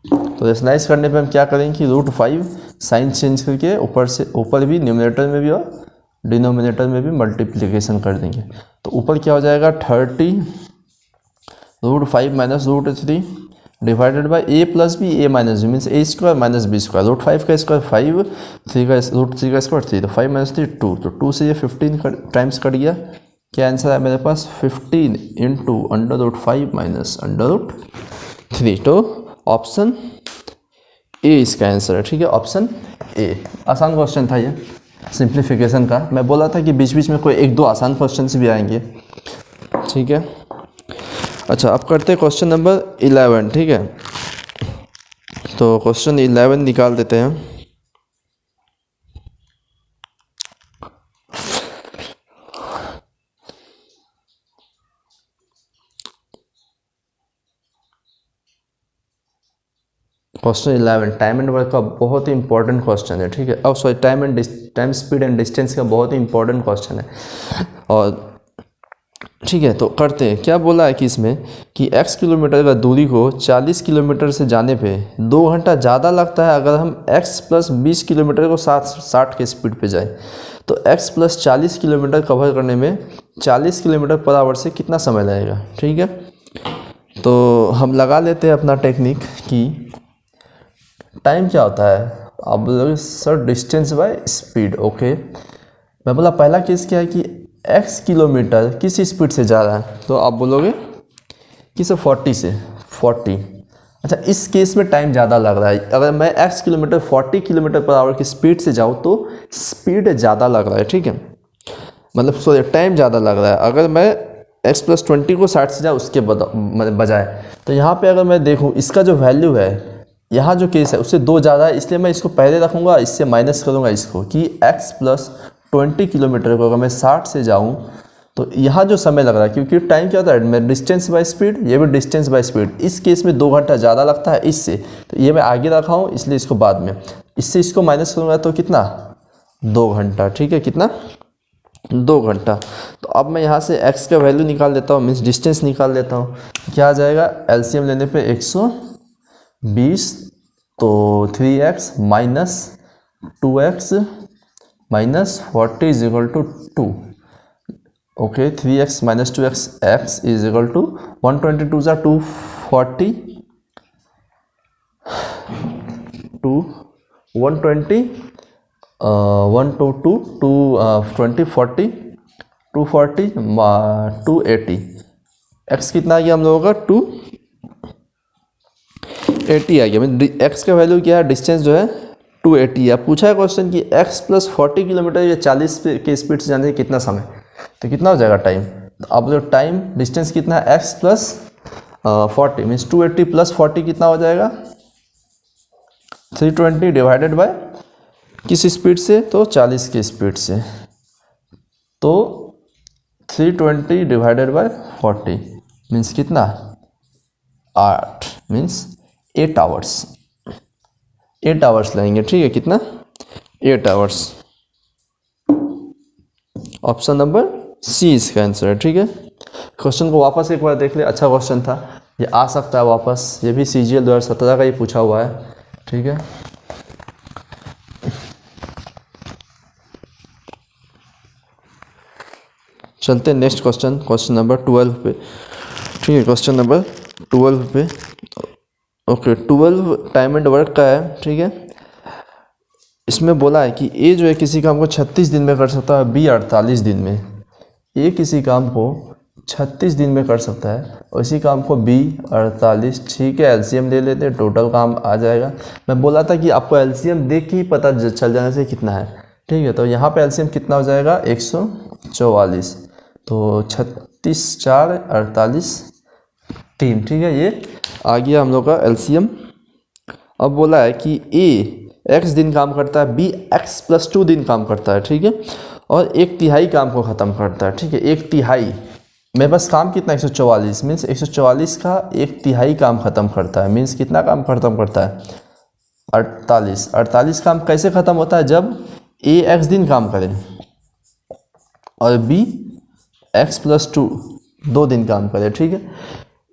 तो रेशनलाइज करने पे हम क्या करेंगे कि √5 साइन चेंज करके ऊपर भी न्यूमरेटर में भी और डिनोमिनेटर में भी मल्टीप्लिकेशन कर देंगे। तो ऊपर क्या हो जाएगा 30 √5 minus √3 divided by a plus b, a minus b means a square minus b square. √5 का स्क्वायर 5, 3 का √3 का स्क्वायर 3, तो 5 माइनस 3 2, तो 2 से ये 15 टाइम्स कट गया। क्या आंसर है मेरे पास 15 इंटू √5 माइनस √3। तो ऑप्शन ए इसका आंसर है, ठीक है, ऑप्शन ए। आसान क्वेश्चन था ये सिंप्लीफिकेशन का। मैं बोला था कि बीच बीच में कोई एक दो आसान क्वेश्चन भी आएंगे, ठीक है। अच्छा, अब करते हैं क्वेश्चन नंबर 11, ठीक है। तो क्वेश्चन 11 निकाल देते हैं। क्वेश्चन 11 टाइम एंड वर्क का बहुत ही इंपॉर्टेंट क्वेश्चन है, ठीक है। अब sorry, time speed and distance का बहुत ही इंपॉर्टेंट क्वेश्चन है। और ठीक है, तो करते हैं। क्या बोला है कि इसमें कि x किलोमीटर का दूरी को 40 किलोमीटर से जाने पे 2 घंटा ज़्यादा लगता है अगर हम x प्लस 20 किलोमीटर को 60 के स्पीड पे जाए। तो x प्लस 40 किलोमीटर कवर करने में 40 किलोमीटर पर आवर से कितना समय लगेगा, ठीक है। तो हम लगा लेते हैं अपना टेक्निक कि टाइम क्या होता है। आप बोलोगे sir distance by speed, okay. मैं बोला पहला केस क्या है कि x किलोमीटर किस स्पीड से जा रहा है, तो आप बोलोगे कि सर 40 से 40। अच्छा, इस केस में टाइम ज़्यादा लग रहा है। अगर मैं x kilometre 40 kilometre per hour की स्पीड से जाऊँ तो स्पीड ज़्यादा लग रहा है, ठीक है, मतलब सॉरी टाइम ज़्यादा लग रहा है। अगर मैं x प्लस 20 को 60 से जाऊँ उसके बजाय, तो यहाँ पे अगर मैं देखूँ इसका जो वैल्यू है, यहाँ जो केस है उससे 2 ज़्यादा है, इसलिए मैं इसको पहले रखूँगा, इससे माइनस करूँगा इसको कि x प्लस 20 किलोमीटर को अगर मैं 60 से जाऊँ तो यहाँ जो समय लग रहा है, क्योंकि टाइम क्या होता है मैं डिस्टेंस बाय स्पीड, ये भी डिस्टेंस बाय स्पीड, इस केस में 2 घंटा ज़्यादा लगता है इससे, तो ये मैं आगे रखा हूँ इसलिए इसको बाद में, इससे इसको माइनस करूँगा तो कितना 2 घंटा, ठीक है, कितना 2 घंटा। तो अब मैं यहाँ से x का वैल्यू निकाल लेता हूँ, मीन्स डिस्टेंस निकाल लेता हूँ। क्या आ जाएगा एलसीएम लेने पे 120, तो 3x minus 2x minus 40 is equal to 2, okay. 3x minus 2x x is equal to 122 ज़ा 240 टू 120 1 2 2 20 40 240 280, x कितना आ गया हम लोगों का 280 आ गया। x का वैल्यू क्या है, डिस्टेंस जो है 280 है। पूछा है क्वेश्चन कि x प्लस 40 किलोमीटर या 40 के स्पीड से जाने से कितना समय, तो कितना हो जाएगा टाइम। तो अब जो टाइम डिस्टेंस कितना है x प्लस 40 मीन्स 280 प्लस 40 कितना हो जाएगा 320 डिवाइडेड बाय किस स्पीड से, तो 40 की स्पीड से, तो 320 डिवाइडेड बाय 40 मीन्स कितना 8 मीन्स 8 आवर्स, 8 आवर्स लगेंगे, ठीक है, कितना 8 आवर्स। ऑप्शन नंबर सी इसका आंसर है, ठीक है। क्वेश्चन को वापस एक बार देख ले, अच्छा क्वेश्चन था, ये आ सकता है वापस, ये भी CGL 2017 का ही पूछा हुआ है, ठीक है। चलते हैं नेक्स्ट क्वेश्चन, क्वेश्चन नंबर 12 पे, ठीक है, क्वेश्चन नंबर 12 पे, ओके 12 टाइम एंड वर्क का है, ठीक है। इसमें बोला है कि ए जो है किसी काम को 36 दिन में कर सकता है, बी 48 दिन में। ए किसी काम को 36 दिन में कर सकता है और इसी काम को बी 48, ठीक है। एलसीएम ले लेते हैं, टोटल काम आ जाएगा। मैं बोला था कि आपको एलसीएम देख के ही पता चल जाने से कितना है, ठीक है। तो यहाँ पे एलसीएम कितना हो जाएगा 144, तो 36 4 48 3, ठीक है। ये आ गया हम लोग का एलसीएम। अब बोला है कि ए एक्स दिन काम करता है, बी एक्स प्लस 2 दिन काम करता है, ठीक है, और 1/3 काम को ख़त्म करता है, ठीक है। 1/3 मेरे पास काम कितना 144 मीन्स 144 का 1/3 काम ख़त्म करता है, मीन्स कितना काम ख़त्म करता है 48 काम कैसे ख़त्म होता है, जब ए एक्स दिन काम करे और बी एक्स प्लस 2 दिन काम करे, ठीक है।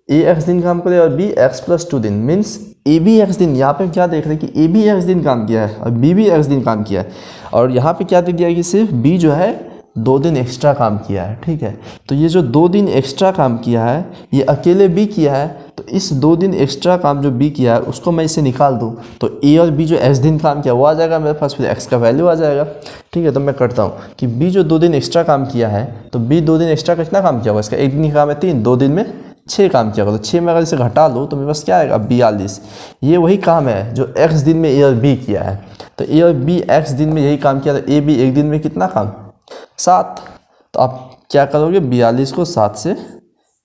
ए एक्स दिन काम करे और बी एक्स प्लस 2 दिन, मीन्स ए बी एक्स दिन। यहाँ पे क्या देख रहे हैं कि ए बी एक्स दिन काम किया है और बी भी एक्स दिन काम किया है, और यहाँ पे क्या दे दिया कि सिर्फ बी जो है 2 दिन एक्स्ट्रा काम किया है, ठीक है। तो ये जो 2 दिन एक्स्ट्रा काम किया है ये अकेले बी किया है, तो इस 2 दिन एक्स्ट्रा काम जो बी किया है उसको मैं इसे निकाल दूँ तो ए और बी जो एक्स दिन काम किया वो आ जाएगा मेरे पास, फिर एक्स का वैल्यू आ जाएगा, ठीक है। तो मैं करता हूँ कि बी जो 2 दिन एक्स्ट्रा काम किया है, तो बी 2 दिन एक्स्ट्रा कितना काम किया होगा, इसका एक दिन ही काम है 3, 2 दिन में 6 काम किया होगा, तो 6 में अगर इसे घटा लो तो मेरे पास क्या आएगा 42। ये वही काम है जो एक्स दिन में ए और बी किया है, तो ए और बी एक्स दिन में यही काम किया, तो ए बी एक दिन में कितना काम 7। तो आप क्या करोगे 42 को 7 से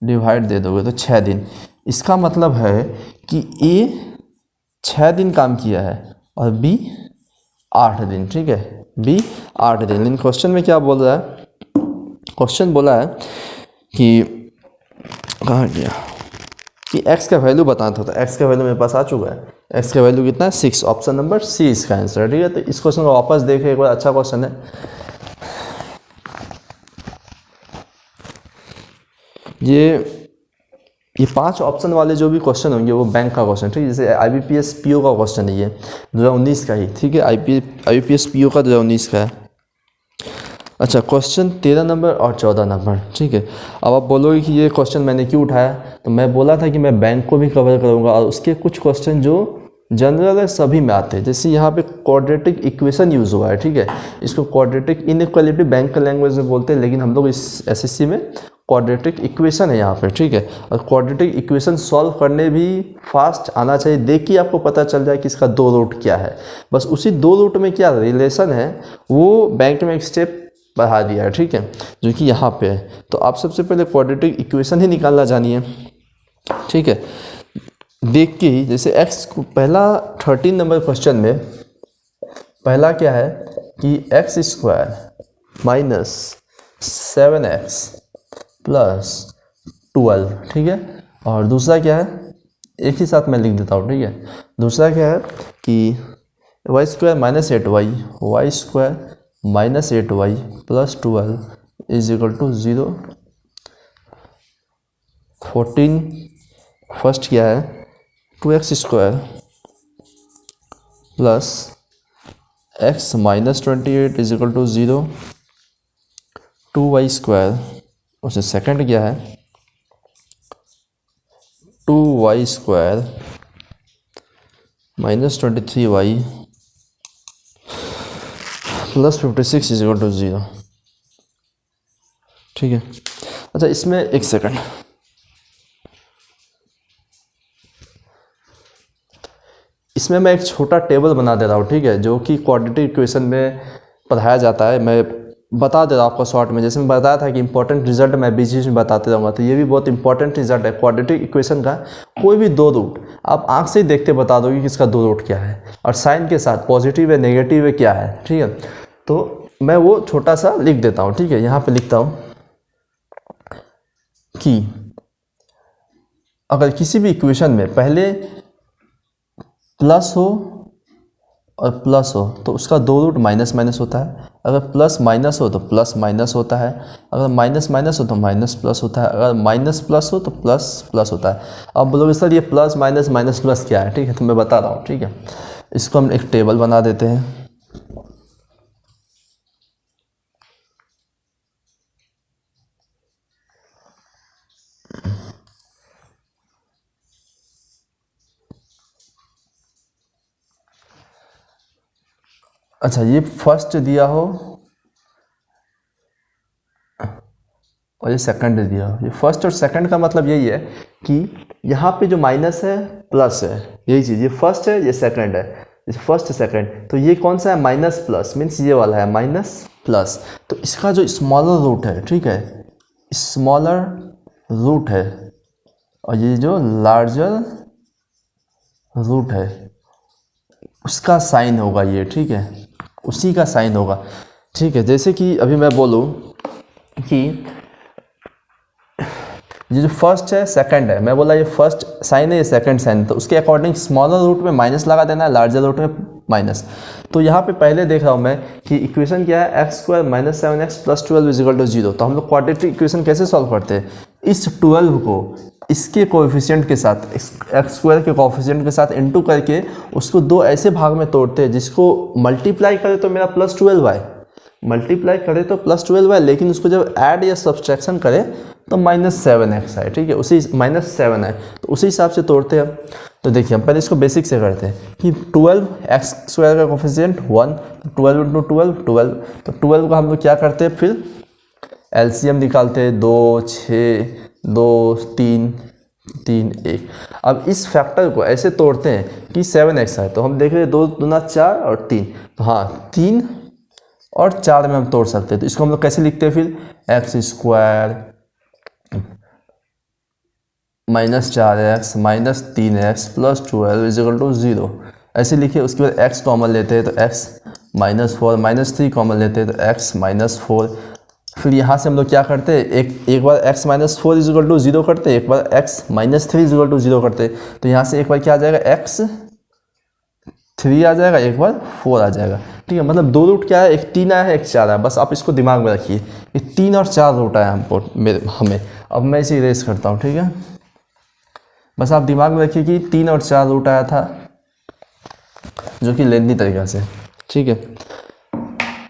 डिवाइड दे दोगे तो 6 दिन। इसका मतलब है कि ए 6 दिन काम किया है और बी 8 दिन, ठीक है, बी 8 दिन। लेकिन क्वेश्चन में क्या बोल रहा है, क्वेश्चन बोला है कि कहाँ गया कि x का वैल्यू बताना था, तो x का वैल्यू मेरे पास आ चुका है। x का वैल्यू कितना है 6, ऑप्शन नंबर सी इसका आंसर है, ठीक है। तो इस क्वेश्चन को वापस देखें एक बार, अच्छा क्वेश्चन है। ये 5 ऑप्शन वाले जो भी क्वेश्चन होंगे वो बैंक का क्वेश्चन, ठीक है। जैसे IBPS PO का क्वेश्चन है ये 2019 का ही, ठीक है। IBPS PO का 2019 का है। अच्छा, क्वेश्चन 13 नंबर और 14 नंबर, ठीक है। अब आप बोलोगे कि ये क्वेश्चन मैंने क्यों उठाया, तो मैं बोला था कि मैं बैंक को भी कवर करूँगा और उसके कुछ क्वेश्चन जो जनरल है सभी में आते हैं। जैसे यहाँ पे क्वाड्रेटिक इक्वेशन यूज़ हुआ है, ठीक है। इसको क्वाड्रेटिक इनइक्वालिटी बैंक का लैंग्वेज में बोलते हैं, लेकिन हम लोग इस SSC में क्वाड्रेटिक इक्वेशन है यहाँ पे, ठीक है। और क्वाड्रेटिक इक्वेशन सॉल्व करने भी फास्ट आना चाहिए, देख के आपको पता चल जाए कि इसका 2 रूट क्या है, बस उसी 2 रूट में क्या रिलेशन है वो बैंक में एक स्टेप बढ़ा दिया है, ठीक है, जो कि यहाँ पे है। तो आप सबसे पहले क्वाड्रेटिक इक्वेशन ही निकालना जानिए, ठीक है, देख के ही। जैसे x को पहला 13 नंबर क्वेश्चन में पहला क्या है कि x² - 7x + 12, ठीक है। और दूसरा क्या है, एक ही साथ मैं लिख देता हूँ, ठीक है। दूसरा क्या है कि y² - 8y, y² - 8y + 12 = 0। 14 first क्या है 2x² + x - 28 = 0। 2y², उससे सेकंड क्या है 2y² - 23y + 56 = 0, ठीक है। अच्छा, इसमें एक सेकंड, इसमें मैं एक छोटा टेबल बना दे रहा हूँ, ठीक है, जो कि क्वाड्रेटिक इक्वेशन में पढ़ाया जाता है। मैं बता दे रहा हूँ आपको शॉर्ट में। जैसे मैं बताया था कि इंपॉर्टेंट रिजल्ट मैं बीच बीच में बताते रहूँगा, तो ये भी बहुत इंपॉर्टेंट रिजल्ट है क्वाड्रेटिक इक्वेशन का। कोई भी 2 रूट आप आंख से ही देखते बता दोगे कि इसका 2 रूट क्या है, और साइन के साथ पॉजिटिव है नेगेटिव है क्या है, ठीक है। तो मैं वो छोटा सा लिख देता हूँ, ठीक है। यहाँ पे लिखता हूँ कि अगर किसी भी इक्वेशन में पहले प्लस हो और प्लस हो तो उसका 2 रूट माइनस माइनस होता है, अगर प्लस माइनस हो तो प्लस माइनस होता है, अगर माइनस माइनस हो तो माइनस प्लस होता है, अगर माइनस प्लस हो तो प्लस प्लस होता है। अब बोलोगे सर ये प्लस माइनस माइनस प्लस क्या है, ठीक है, तो मैं बता रहा हूँ, ठीक है। इसको हम एक टेबल बना देते हैं। अच्छा ये फर्स्ट दिया हो और ये सेकंड दिया हो, ये फर्स्ट और सेकंड का मतलब यही है कि यहाँ पे जो माइनस है प्लस है, यही चीज़, ये फर्स्ट है ये सेकंड है, ये फर्स्ट सेकंड, तो ये कौन सा है माइनस प्लस, मीन्स ये वाला है माइनस प्लस। तो इसका जो स्मॉलर रूट है, ठीक है, स्मॉलर रूट है, और ये जो लार्जर रूट है उसका साइन होगा ये, ठीक है, उसी का साइन होगा, ठीक है। जैसे कि अभी मैं बोलूँ कि ये जो फर्स्ट है सेकंड है, मैं बोला ये फर्स्ट साइन है ये सेकंड साइन है, तो उसके अकॉर्डिंग स्मॉलर रूट में माइनस लगा देना है, लार्जर रूट में माइनस। तो यहाँ पे पहले देख रहा हूँ मैं कि इक्वेशन क्या है, x square minus 7x plus 12 is equal to 0। तो हम लोग क्वाड्रेटिक इक्वेशन कैसे सॉल्व करते हैं, इस 12 को इसके कोएफिशिएंट के साथ, एक्स स्क्वायर के कोएफिशिएंट के साथ इनटू करके उसको दो ऐसे भाग में तोड़ते हैं जिसको मल्टीप्लाई करे तो मेरा प्लस 12 आए, मल्टीप्लाई करे तो प्लस 12 आए, लेकिन उसको जब ऐड या सब्सट्रैक्शन करे तो माइनस 7x आए, ठीक है, उसी माइनस 7 आए, तो उसी हिसाब से तोड़ते हैं। तो देखिए हम पहले इसको बेसिक से करते हैं कि 12 एक्स स्क्वायर का कोफिशिएंट 1, 12 इंटू 12 12, तो 12 को हम लोग क्या करते हैं फिर एलसीएम निकालते हैं, 2 6 2 3 3 1। अब इस फैक्टर को ऐसे तोड़ते हैं कि 7x आए, तो हम देख रहे हैं 2 दूना 4 और 3, तो हाँ 3 और 4 में हम तोड़ सकते हैं। तो इसको हम लोग कैसे लिखते हैं फिर, x square minus 4x minus 3x plus 12 is equal to 0, ऐसे लिखिए। उसके बाद x कॉमन लेते हैं तो x माइनस 4, माइनस 3 कॉमन लेते हैं तो x माइनस 4। फिर यहाँ से हम लोग क्या करते हैं, एक बार x minus 4 is equal to 0 करते हैं, एक बार x minus 3 is equal to 0 करते हैं। तो यहाँ से एक बार क्या आ जाएगा, x 3 आ जाएगा, एक बार 4 आ जाएगा, ठीक है। मतलब दो रूट क्या है, एक 3 आया है एक 4 आया, बस आप इसको दिमाग में रखिए, ये 3 और 4 रूट आया हमको हमें। अब मैं इसे इरेज करता हूँ, ठीक है, बस आप दिमाग में रखिए कि 3 और 4 रूट आया था, जो कि लेंथी तरीका से, ठीक है।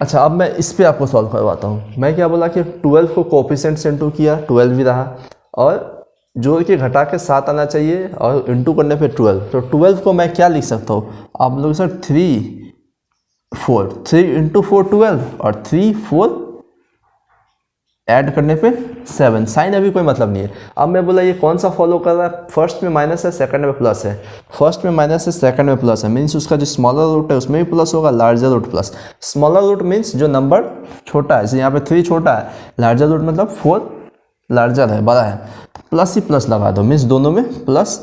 अच्छा अब मैं इस पे आपको सॉल्व करवाता हूँ। मैं क्या बोला कि 12 को कोएफिशिएंट से इंटू किया, 12 भी रहा, और जोड़ के घटा के 7 आना चाहिए, और इंटू करने पे 12। तो 12 को मैं क्या लिख सकता हूँ, आप लोग सर 3 इंटू 4 12, और 3 4 ऐड करने पे 7, साइन अभी कोई मतलब नहीं है। अब मैं बोला ये कौन सा फॉलो कर रहा है, फर्स्ट में माइनस है सेकंड में प्लस है, फर्स्ट में माइनस है सेकंड में प्लस है, मीन्स उसका जो स्मॉलर रूट है उसमें भी प्लस होगा, larger root plus. Smaller root means जो नंबर छोटा है, जैसे यहाँ पे 3 छोटा है, लार्जर रूट मतलब 4 लार्जर है, बड़ा है, प्लस ही प्लस लगा दो, मीन्स दोनों में प्लस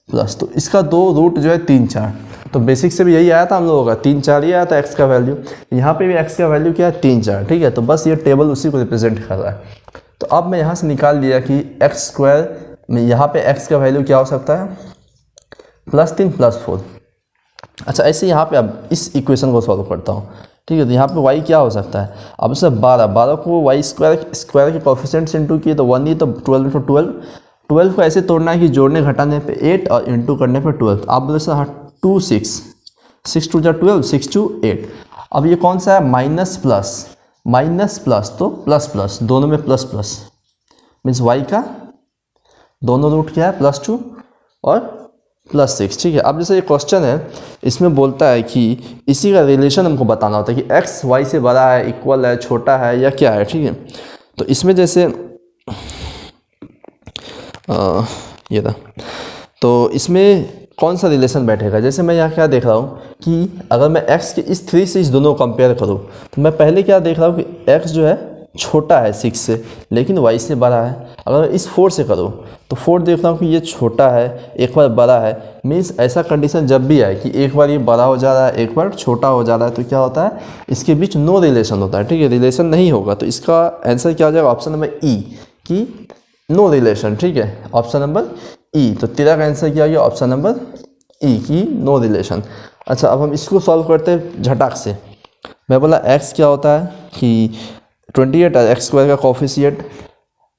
प्लस। तो इसका दो रूट जो है 3 4, तो बेसिक से भी यही आया था हम लोगों का, 3 4 ही आया था एक्स का वैल्यू, यहाँ पे भी एक्स का वैल्यू क्या है 3 4, ठीक है। तो बस ये टेबल उसी को रिप्रेजेंट कर रहा है। तो अब मैं यहाँ से निकाल लिया कि एक्स स्क्वायर में यहाँ पे एक्स का वैल्यू क्या हो सकता है, +3 +4। अच्छा ऐसे यहाँ पे अब इस इक्वेशन को सॉल्व करता हूँ, ठीक है। तो यहाँ पे y क्या हो सकता है, अब इससे 12 को y स्क्वायर के कोफिशिएंट से इंटू किए तो 1 ही, तो 12 इंटू 12 को ऐसे तोड़ना है कि जोड़ने घटाने पे 8 और इंटू करने पे 12। आप बोले सर हाँ 2 6 6 2 12 6 2 8। अब ये कौन सा है, माइनस प्लस, तो प्लस प्लस, दोनों में प्लस प्लस, मीन्स y का दोनों रूट क्या है +2 और +6, ठीक है। अब जैसे ये क्वेश्चन है इसमें बोलता है कि इसी का रिलेशन हमको बताना होता है कि x y से बड़ा है, इक्वल है, छोटा है या क्या है, ठीक है। तो इसमें जैसे ये था, तो इसमें कौन सा रिलेशन बैठेगा, जैसे मैं यहाँ क्या देख रहा हूँ कि अगर मैं x के इस 3 से इस दोनों को कंपेयर करूँ, तो मैं पहले क्या देख रहा हूँ कि x जो है छोटा है 6 से, लेकिन y से बड़ा है। अगर इस 4 से करूँ तो 4 देख रहा हूँ कि ये छोटा है, एक बार बड़ा है, मीन्स ऐसा कंडीशन जब भी आए कि एक बार ये बड़ा हो जा रहा है, एक बार छोटा हो जा रहा है, तो क्या होता है, इसके बीच नो रिलेशन होता है, ठीक है, रिलेशन नहीं होगा। तो इसका आंसर क्या हो जाएगा, ऑप्शन नंबर ई कि नो रिलेशन, ठीक है, ऑप्शन नंबर ई। तो तेरा का आंसर क्या हो गया, ऑप्शन नंबर ई की नो रिलेशन। अच्छा अब हम इसको सॉल्व करते हैं झटाक से। मैं बोला x क्या होता है कि 28 है, एक्स स्क्वायर का कोफिशिएंट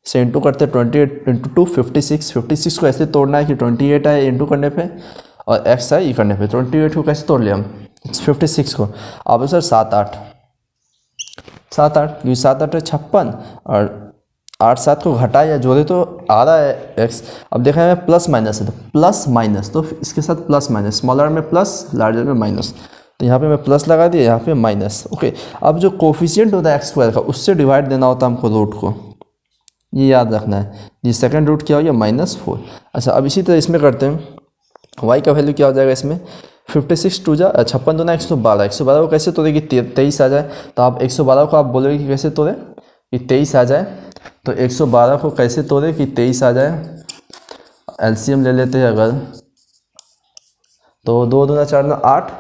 से इंटू करते हैं 28 इंटू 2 56, 56 को ऐसे तोड़ना है कि 28 है इंटू करने पे और x है ई करने पे। 28 को कैसे तोड़ लिया हम, 56 को, अब सर 7 8 क्योंकि 7 8 है 56, और 8 7 को घटा या जोड़े तो आ रहा है x। अब देखा है प्लस माइनस है, तो प्लस माइनस, तो इसके साथ प्लस माइनस, स्मॉलर में प्लस लार्जर में माइनस, तो यहाँ पे मैं प्लस लगा दिया, यहाँ पे माइनस। ओके, अब जो कोफिशिएंट होता है एक्स स्क्वायर का उससे डिवाइड देना होता है हमको रूट को, ये याद रखना है। ये सेकंड रूट क्या हो गया -4। अच्छा, अब इसी तरह इसमें करते हैं, y का वैल्यू क्या हो जाएगा इसमें 56 टू जा 56 दूना 112। 112 को कैसे तोड़े कि 23 आ जाए, तो आप 112 को आप बोलोगे कि कैसे तोड़े कि 23 आ जाए। तो 112 को कैसे तोड़े कि 23 आ जाए, एलसीएम ले लेते हैं अगर, तो 2 दूना 4 ना 8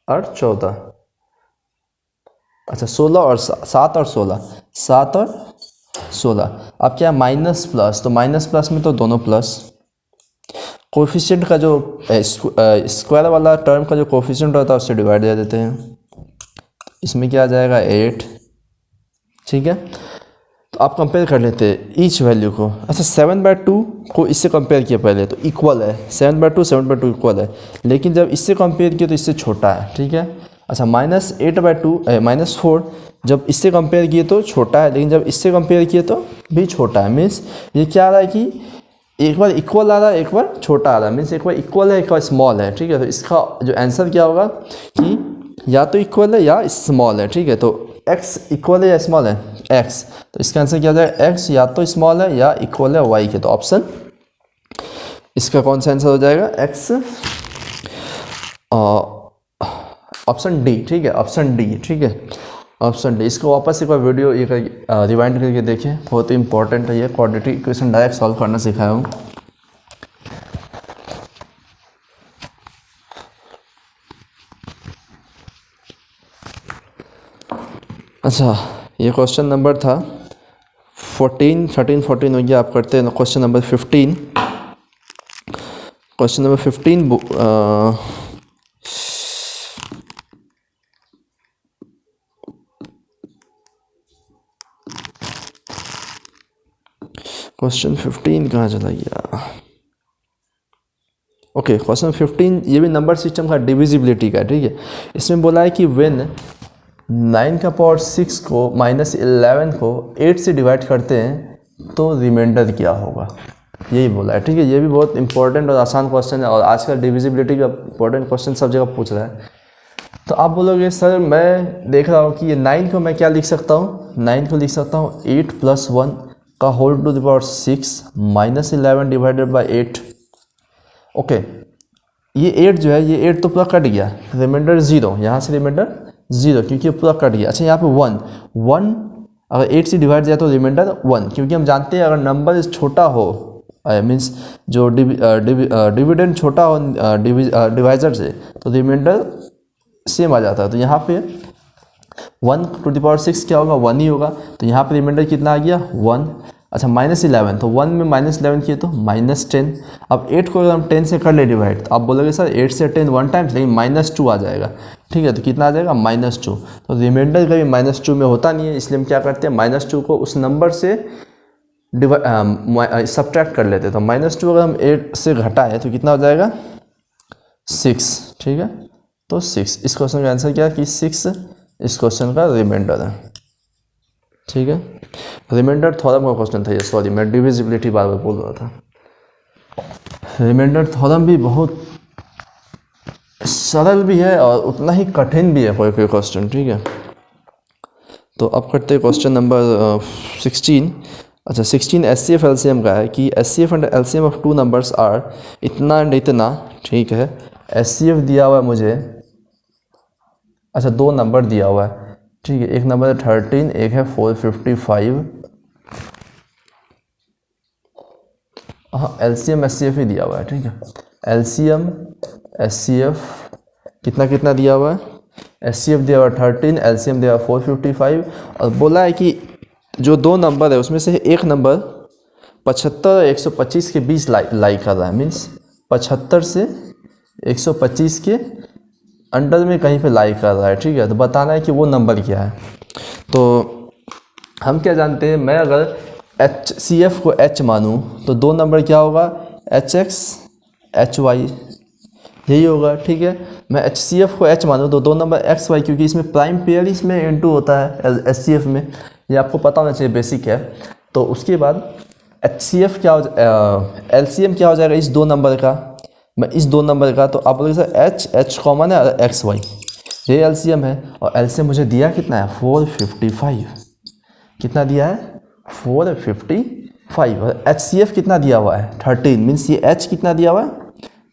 और 14, अच्छा 16 और 7 और 16, 7 और 16। अब क्या माइनस प्लस, तो माइनस प्लस में तो दोनों प्लस। कोफिशिएंट का जो स्क्वायर वाला टर्म का जो कोफिशिएंट होता है उससे डिवाइड दे देते हैं, इसमें क्या आ जाएगा 8। ठीक है, तो आप कंपेयर कर लेते हैं ईच वैल्यू को। अच्छा 7/2 को इससे कंपेयर किया पहले तो इक्वल है, 7/2 इक्वल है, लेकिन जब इससे कंपेयर किया तो इससे छोटा है। ठीक है, अच्छा -8/2 जब इससे कंपेयर किए तो छोटा है, लेकिन जब इससे कंपेयर किए तो भी छोटा है। मीन्स ये क्या आ रहा है कि एक बार इक्वल आ रहा है, एक बार छोटा आ रहा है। मीन्स एक बार इक्वल है, एक बार स्मॉल है। ठीक है, तो इसका जो आंसर क्या होगा कि या तो इक्वल है या स्मॉल है। ठीक है, तो x इक्वल है या स्मॉल है, x, तो इसका आंसर क्या हो जाएगा x या तो स्मॉल है या इक्वल है y के। तो ऑप्शन इसका कौन सा आंसर हो जाएगा x, ऑप्शन डी। ठीक है, ऑप्शन डी। ठीक है, ऑप्शन डी। इसको वापस एक बार वीडियो एक रिवाइंड करके देखें, बहुत ही इंपॉर्टेंट है ये। क्वाड्रेटिक इक्वेशन डायरेक्ट सॉल्व करना सिखाया हूँ। अच्छा, ये क्वेश्चन नंबर था 14, 13, 14 हो गया। आप करते हैं question number 15। Question number 15 question 15 कहाँ चला गया। ओके, क्वेश्चन 15 ये भी नंबर सिस्टम का डिविजिबिलिटी का। ठीक है, इसमें बोला है कि व्हेन 9 का पावर 6 को -11 को 8 से डिवाइड करते हैं तो रिमाइंडर क्या होगा, यही बोला है। ठीक है, ये भी बहुत इंपॉर्टेंट और आसान क्वेश्चन है, और आजकल डिविजिबिलिटी का इंपॉर्टेंट क्वेश्चन सब जगह पूछ रहा है। तो आप बोलोगे सर मैं देख रहा हूँ कि ये 9 को मैं क्या लिख सकता हूँ, 9 को लिख सकता हूँ 8 + 1 का whole to the power 6 -11 divided by 8। Okay, ये 8 जो है, ये 8 तो पूरा कट गया, रिमाइंडर 0, यहाँ से रिमाइंडर 0 क्योंकि पूरा कट गया। अच्छा, यहाँ पे 1 अगर 8 से डिवाइड जाए तो रिमाइंडर 1, क्योंकि हम जानते हैं अगर नंबर छोटा हो, मीन्स जो डिविडेंड छोटा हो डिवाइजर से, तो रिमाइंडर सेम आ जाता है। तो यहाँ पे 1 टू द पावर 6 क्या होगा, 1 ही होगा। तो यहाँ पे रिमाइंडर कितना आ गया 1। अच्छा -11, तो 1 में -11 किए तो -10। अब 8 को अगर हम 10 से कर ले डिवाइड, तो आप बोलोगे सर 8 से 10 1 टाइम्स, लेकिन -2 आ जाएगा। ठीक है, तो कितना आ जाएगा -2। तो रिमाइंडर कभी -2 में होता नहीं है, इसलिए हम क्या करते हैं -2 को उस नंबर से सब्ट्रैक्ट कर लेते हैं। तो -2 अगर हम 8 से घटाए तो कितना हो जाएगा 6। ठीक है, तो 6। इस क्वेश्चन का आंसर क्या है कि 6 इस क्वेश्चन का रिमाइंडर है। ठीक है, रिमाइंडर थ्योरम का क्वेश्चन था ये, सॉरी मैं डिविजिबिलिटी बार बार बोल रहा था। रिमाइंडर थ्योरम भी बहुत सरल भी है और उतना ही कठिन भी है कोई कोई क्वेश्चन। ठीक है, तो अब करते हैं क्वेश्चन नंबर 16। अच्छा 16 एचसीएफ एलसीएम का है कि HCF and LCM of two numbers are इतना एंड इतना। ठीक है, एचसीएफ दिया हुआ है मुझे, अच्छा 2 नंबर दिया हुआ है। ठीक है, एक नंबर है 13, एक है 455। हाँ, एलसीएम एचसीएफ ही दिया हुआ है। ठीक है, एलसीएम एचसीएफ कितना कितना दिया हुआ है, एचसीएफ दिया हुआ है 13, एलसीएम दिया हुआ 455, और बोला है कि जो 2 नंबर है उसमें से एक नंबर 75 और 125 के बीच लाई कर रहा है। मीन्स 75 से 125 के अंडर में कहीं पे लाई कर रहा है। ठीक है, तो बताना है कि वो नंबर क्या है। तो हम क्या जानते हैं, मैं अगर HCF को H मानूँ तो 2 नंबर क्या होगा HX HY, यही होगा। ठीक है, मैं HCF को H मानूँ तो 2 नंबर XY, क्योंकि इसमें प्राइम पेयर इसमें इनटू होता है HCF में, ये आपको पता होना चाहिए, बेसिक है। तो उसके बाद HCF क्या हो LCM क्या हो जाएगा इस 2 नंबर का, मैं इस दो नंबर का, तो आप बोलोगे सर एच कॉमन है और एक्स वाई ये एलसीएम है, और एलसीएम मुझे दिया कितना है 455, कितना दिया है 455, और एचसीएफ कितना दिया हुआ है 13, मीन्स ये एच कितना दिया हुआ है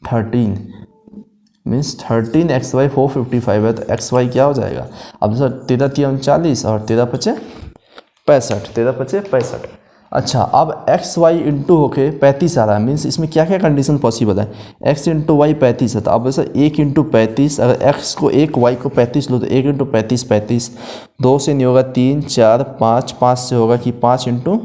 13, मीन्स 13 एक्स वाई 455 है, तो एक्स वाई क्या हो जाएगा, अब सर 13×3 = 39 और 13×5 = 65, 13×5 = 65। अच्छा, अब एक्स वाई इंटू होके 35 आ रहा है, मीन्स इसमें क्या क्या कंडीशन पॉसिबल है, एक्स इंटू वाई 35 है, तो अब सर 1 × 35, अगर एक्स को 1 वाई को 35 लो तो 1 × 35 35, 2 से नहीं होगा 3 4 5, 5 से होगा कि 5 ×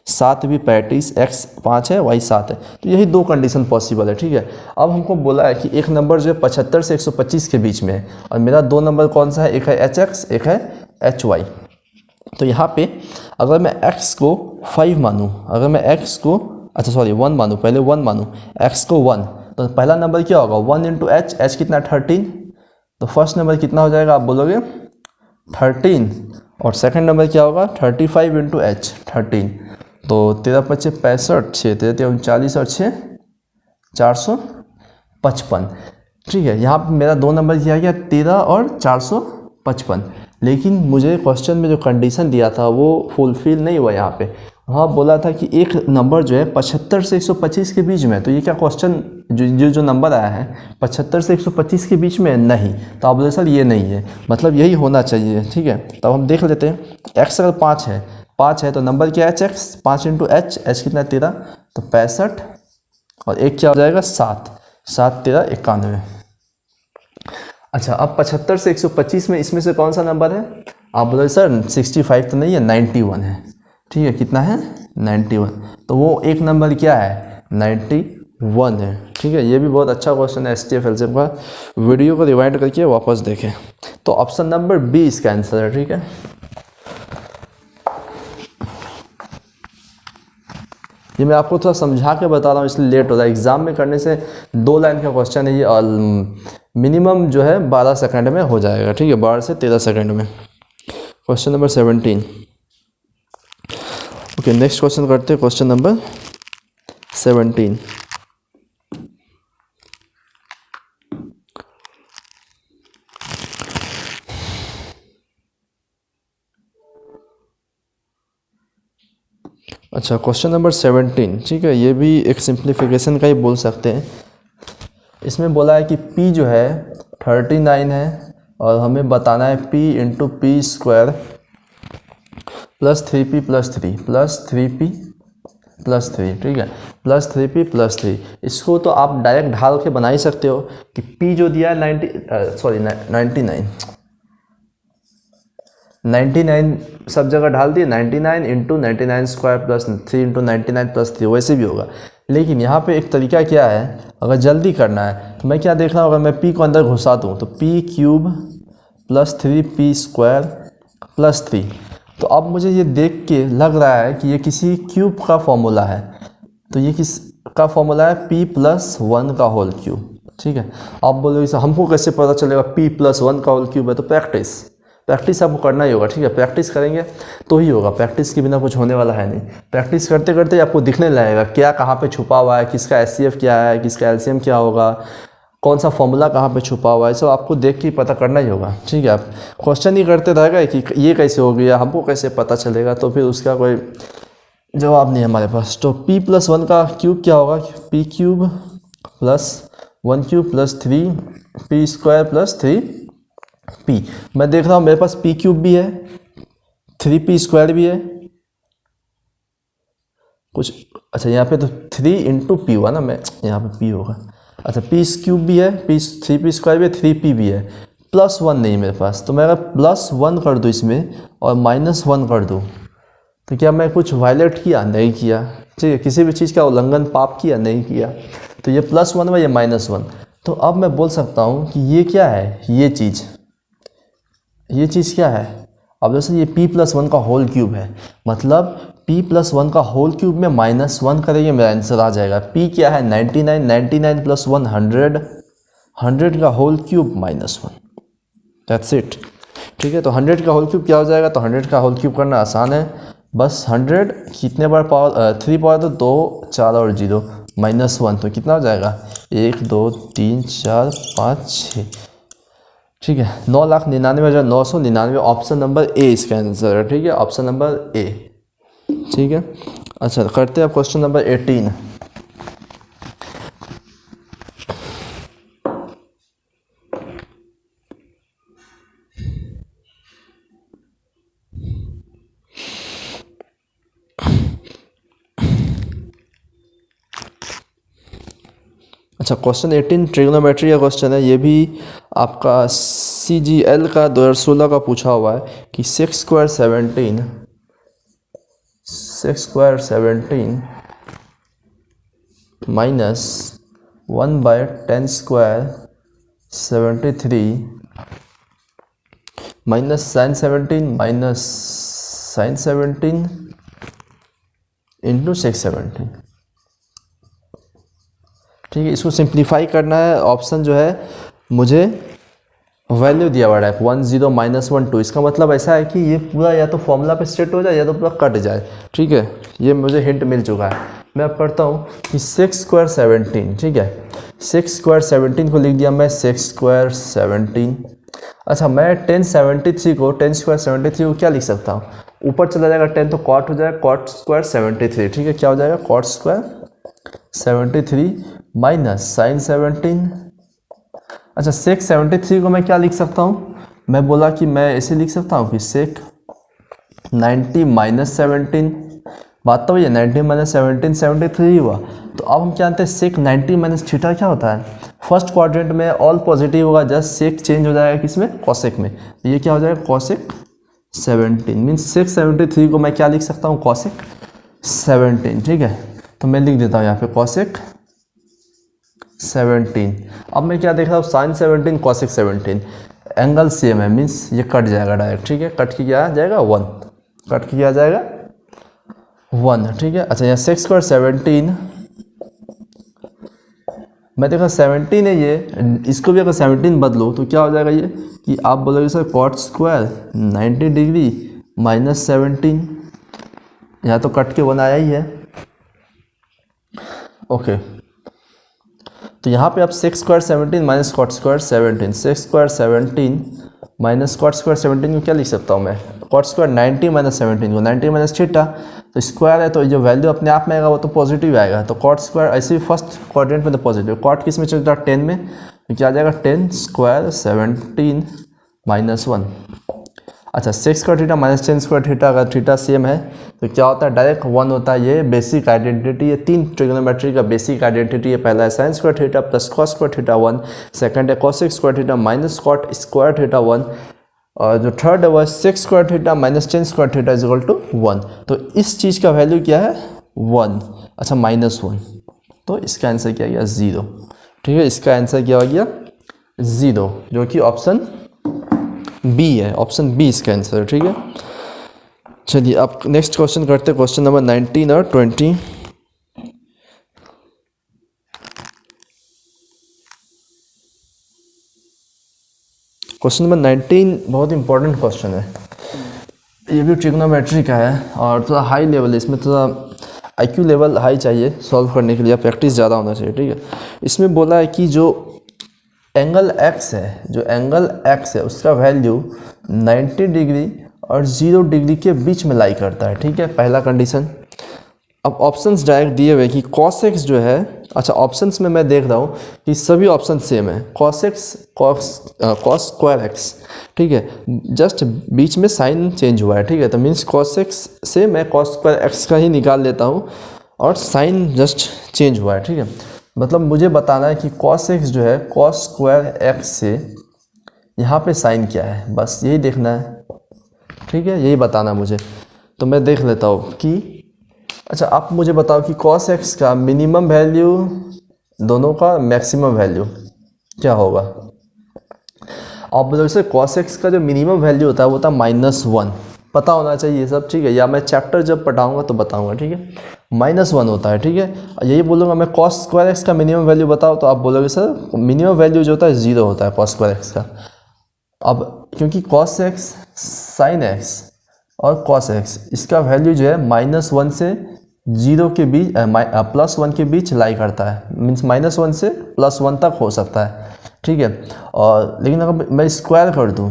7 भी 35, एक्स 5 है वाई 7 है, तो यही दो कंडीशन पॉसिबल है। ठीक है, अब हमको बोला है कि एक नंबर जो है 75 से 125 के बीच में है, और मेरा दो नंबर कौन सा है, एक है एच एक्स, एक है एच वाई। तो यहाँ पे अगर मैं x को 5 मानूँ, अगर मैं x को 1 मानूँ, पहले 1 मानूँ, x को 1, तो पहला नंबर क्या होगा 1 × h, h कितना 13, तो फर्स्ट नंबर कितना हो जाएगा आप बोलोगे 13, और सेकंड नंबर क्या होगा 35 × h 13, तो 13×5 = 65, 6 39 और 6 455। ठीक है, यहाँ पे मेरा दो नंबर किया गया 13 और 455, लेकिन मुझे क्वेश्चन में जो कंडीशन दिया था वो फुलफिल नहीं हुआ। यहाँ पे वहाँ बोला था कि एक नंबर जो है 75 से 125 के बीच में, तो ये क्या क्वेश्चन जो नंबर आया है 75 से 125 के बीच में नहीं, तो आप बोले सर ये नहीं है, मतलब यही होना चाहिए। ठीक है, तब हम देख लेते हैं, x अगर 5 है तो नंबर क्या है एच एक्स, 5 × h, h कितना 13, तो 65, और एक क्या हो जाएगा 7, 7 13 91। अच्छा, अब 75 से 125 में इसमें से कौन सा नंबर है, आप बोलोगे सर 65 तो नहीं है, 91 है। ठीक है, कितना है 91, तो वो एक नंबर क्या है 91 है। ठीक है, ये भी बहुत अच्छा क्वेश्चन है एसटीएफ एलसीएम का, वीडियो को रिवाइंड करके वापस देखें। तो ऑप्शन नंबर बी इसका आंसर है। ठीक है, ये मैं आपको थोड़ा समझा के बता रहा हूँ इसलिए लेट हो रहा है, एग्जाम में करने से 2 लाइन का क्वेश्चन है ये, और मिनिमम जो है 12 सेकंड में हो जाएगा। ठीक है, 12 से 13 सेकंड में। Question number 17। Okay, next question करते हैं, क्वेश्चन नंबर 17। अच्छा, क्वेश्चन नंबर 17। ठीक है, ये भी एक सिंप्लीफिकेशन का ही बोल सकते हैं। इसमें बोला है कि p जो है 39 है, और हमें बताना है p × p² + 3p + 3 + 3p + 3। ठीक है, + 3p + 3, इसको तो आप डायरेक्ट ढाल के बना ही सकते हो कि p जो दिया है 99 सब जगह ढाल दिए, 99 × 99² + 3 × 99 + 3, वैसे भी होगा। लेकिन यहाँ पे एक तरीका क्या है, अगर जल्दी करना है तो मैं क्या देख रहा हूँ, अगर मैं p को अंदर घुसा दूँ तो p³ + 3p² + 3, तो अब मुझे ये देख के लग रहा है कि ये किसी क्यूब का फॉर्मूला है, तो ये किस का फॉर्मूला है p + 1 का होल क्यूब। ठीक है, आप बोलोगे सर हमको कैसे पता चलेगा p + 1 का होल क्यूब है, तो प्रैक्टिस आपको करना ही होगा। ठीक है, प्रैक्टिस करेंगे तो ही होगा, प्रैक्टिस के बिना कुछ होने वाला है नहीं। प्रैक्टिस करते करते आपको दिखने लगेगा क्या कहाँ पे छुपा हुआ है, किसका एचसीएफ क्या है, किसका एलसीएम क्या होगा, कौन सा फॉर्मूला कहाँ पे छुपा हुआ है, सब आपको देख के पता करना ही होगा। ठीक है, आप क्वेश्चन ही करते रह गए कि ये कैसे हो गया, हमको कैसे पता चलेगा, तो फिर उसका कोई जवाब नहीं है हमारे पास। तो p + 1 का क्यूब क्या होगा, p³ + 1³ + 3p² + 3p। मैं देख रहा हूँ मेरे पास p³ भी है, 3p² भी है कुछ। अच्छा, यहाँ पे तो 3 × p हुआ ना, मैं यहाँ पे p होगा। अच्छा, p³ भी है, 3p² भी है, 3p भी है, +1 नहीं मेरे पास, तो मैं अगर +1 कर दूँ इसमें और -1 कर दूँ तो क्या मैं कुछ वायलेट किया, नहीं किया। ठीक है, किसी भी चीज़ का उल्लंघन पाप किया, नहीं किया, तो ये +1 व ये -1। तो अब मैं बोल सकता हूँ कि ये क्या है, ये चीज़ क्या है। अब जैसे ये p + 1 का होल क्यूब है, मतलब p + 1 का होल क्यूब में -1 करेंगे, मेरा आंसर आ जाएगा। p क्या है 99, 99 + 1 100, 100 का होल क्यूब -1, दैट्स इट। ठीक है, तो 100 का होल क्यूब क्या हो जाएगा, तो 100 का होल क्यूब करना आसान है, बस 100 कितने बार पावर 3 पावर, तो 2 4 और 0, -1, तो कितना हो जाएगा 1 2 3 4 5 6, ठीक है 9,99,999, ऑप्शन नंबर ए इसका आंसर है, ठीक है ऑप्शन नंबर ए, ठीक है। अच्छा करते हैं अब क्वेश्चन नंबर 18। अच्छा क्वेश्चन 18 ट्रिग्नोमेट्री का क्वेश्चन है, ये भी आपका CGL का 2016 का पूछा हुआ है कि 6 square 17 minus 1/10 square 73 minus sine 17 into 617, ठीक है। इसको सिंप्लीफाई करना है, ऑप्शन जो है मुझे वैल्यू दिया हुआ है 1 0 -1 2, इसका मतलब ऐसा है कि ये पूरा या तो फॉर्मूला पे सेट हो जाए या तो पूरा कट जाए, ठीक है। ये मुझे हिंट मिल चुका है। मैं अब करता हूँ कि 6 स्क्वायर 17, ठीक है 6 स्क्वायर 17 को लिख दिया मैं 6 स्क्वायर 17। अच्छा मैं 1073 को 10 स्क्वायर 73 को क्या लिख सकता हूँ, ऊपर चला जाएगा 10 तो कॉट हो जाएगा, कॉट स्क्वायर 73, ठीक है क्या हो जाएगा कॉट स्क्वायर 73 माइनस साइन 17। अच्छा सेक 73 को मैं क्या लिख सकता हूँ, मैं बोला कि मैं ऐसे लिख सकता हूँ कि सेक 90 माइनस 17, बात तो भैया 90 माइनस 17 73 हुआ। तो अब हम क्या जानते हैं सेक 90 माइनस थीटा क्या होता है, फर्स्ट क्वाड्रेंट में ऑल पॉजिटिव होगा, जस्ट सेक चेंज हो जाएगा किसमें कॉसेक में, तो ये क्या हो जाएगा कॉसेक 17 मीन्स सेक 73 को मैं क्या लिख सकता हूँ कॉसेक 17, ठीक है। तो मैं लिख देता हूँ यहाँ पे कॉसेक 17। अब मैं क्या देख रहा हूँ साइन 17 कॉसेक 17, एंगल सेम है मीन्स ये कट जाएगा डायरेक्ट, ठीक है कट के क्या आ जाएगा 1, कट के क्या आ जाएगा 1, ठीक है। अच्छा यहाँ 6 स्क्वायर 17, मैं देखा 17 है ये, इसको भी अगर 17 बदलो तो क्या हो जाएगा ये कि आप बोलोगे sir cot square 90 degree minus 17, यहाँ तो कट के 1 आया ही है, ओके। तो यहाँ पे आप 6 square 17 minus cot square 17, 6 square 17 minus cot square 17 को क्या लिख सकता हूँ मैं, कॉट स्क्वायर 90 माइनस 17 को 90 माइनस थीटा, तो स्क्वायर है तो जो वैल्यू अपने आप में आएगा वो तो पॉजिटिव आएगा, तो कॉट स्क्वायर ऐसे ही फर्स्ट क्वाड्रेंट में तो पॉजिटिव, कॉट किस में चलता है 10 में, तो क्या आ जाएगा 10 स्क्वायर 17 माइनस 1। अच्छा 6 square theta minus 10 square theta, अगर थीटा सेम है तो क्या होता है डायरेक्ट 1 होता है, ये बेसिक आइडेंटिटी है, 3 ट्रिग्नोमेट्री का बेसिक आइडेंटिटी है। पहला है sine square theta plus cos square theta 1, second है cosec square theta minus cot square theta 1, और जो थर्ड है वह 6 square theta minus 10 square theta is equal to 1। तो इस चीज़ का वैल्यू क्या है 1, अच्छा -1, तो इसका आंसर क्या गया 0, ठीक है इसका आंसर क्या हो गया 0, जो कि ऑप्शन बी है, ऑप्शन बी इसका आंसर है, ठीक है। चलिए अब नेक्स्ट क्वेश्चन करते हैं, क्वेश्चन नंबर 19 और 20। क्वेश्चन नंबर 19 बहुत इंपॉर्टेंट क्वेश्चन है, ये भी ट्रिग्नोमेट्री का है और थोड़ा हाई लेवल है, इसमें थोड़ा IQ लेवल हाई चाहिए सॉल्व करने के लिए, प्रैक्टिस ज़्यादा होना चाहिए, ठीक है। इसमें बोला है कि जो एंगल x है, जो एंगल x है उसका वैल्यू 90 डिग्री और 0 डिग्री के बीच में लाई करता है, ठीक है पहला कंडीशन। अब ऑप्शंस डायरेक्ट दिए हुए कि cos x जो है, अच्छा ऑप्शंस में मैं देख रहा हूँ कि सभी ऑप्शन सेम है, cos x cos square x, ठीक है जस्ट बीच में साइन चेंज हुआ है, ठीक है। तो मीन्स cos x से मैं cos स्क्वायर x का ही निकाल लेता हूँ और साइन जस्ट चेंज हुआ है, ठीक है। मतलब मुझे बताना है कि cos x जो है cos स्क्वायर x से यहाँ पे साइन क्या है, बस यही देखना है, ठीक है यही बताना मुझे। तो मैं देख लेता हूँ कि अच्छा आप मुझे बताओ कि cos x का मिनिमम वैल्यू दोनों का मैक्सिमम वैल्यू क्या होगा। आप बोलोगे सर cos x का जो मिनिमम वैल्यू होता है वो होता है -1, पता होना चाहिए ये सब, ठीक है, या मैं चैप्टर जब पढ़ाऊंगा तो बताऊंगा, ठीक है -1 होता है, ठीक है। यही बोलूँगा मैं cos स्क्वायर x का मिनिमम वैल्यू बताओ तो आप बोलोगे सर मिनिमम वैल्यू जो होता है 0 होता है cos स्क्वायर x का। अब क्योंकि cos x sin x और cos x इसका वैल्यू जो है -1 से जीरो के बीच +1 के बीच लाई करता है, मीन्स -1 से +1 तक हो सकता है, ठीक है। और लेकिन अगर मैं स्क्वायर कर दूं,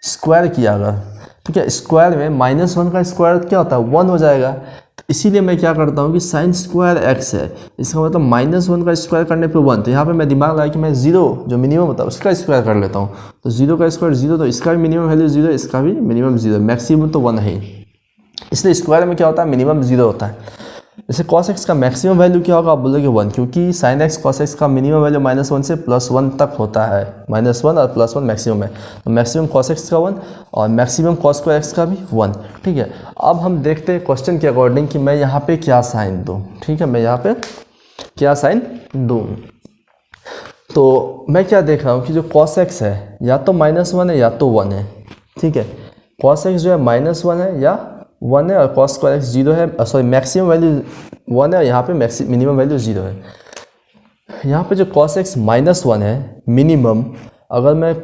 स्क्वायर किया अगर, ठीक है, स्क्वायर में -1 का स्क्वायर क्या होता है 1 हो जाएगा। तो इसीलिए मैं क्या करता हूँ कि साइन स्क्वायर x है, इसका मतलब -1 का स्क्वायर करने पे 1, तो यहाँ पे मैं दिमाग लगाया कि मैं 0 जो मिनिमम होता है उसका स्क्वायर कर लेता हूँ। तो 0 का स्क्वायर 0, तो इसका भी मिनिमम वैल्यू 0, इसका भी मिनिमम 0, मैक्सिमम तो 1 है, इसलिए स्क्वायर में क्या होता है मिनिमम 0 होता है। जैसे cos x का मैक्सिमम वैल्यू क्या होगा, आप बोलोगे 1, क्योंकि sin x cos x का मिनिमम वैल्यू -1 से +1 तक होता है, -1 और +1 मैक्सिमम है, तो मैक्सिमम cos x का 1 और मैक्सिमम cos स्क्वायर x का भी 1, ठीक है। अब हम देखते हैं क्वेश्चन के अकॉर्डिंग कि मैं यहाँ पे क्या साइन दूँ, ठीक है, मैं यहाँ पे क्या साइन दूँ। तो मैं क्या देख रहा हूँ कि जो cos x है या तो -1 है या तो 1 है, ठीक है। cos x जो है -1 है या 1 है, और cos स्क्वायर x 0 है, सॉरी मैक्सिमम वैल्यू 1 है और यहाँ पे मिनिमम वैल्यू 0 है। यहाँ पे जो cos x -1 है मिनिमम, अगर मैं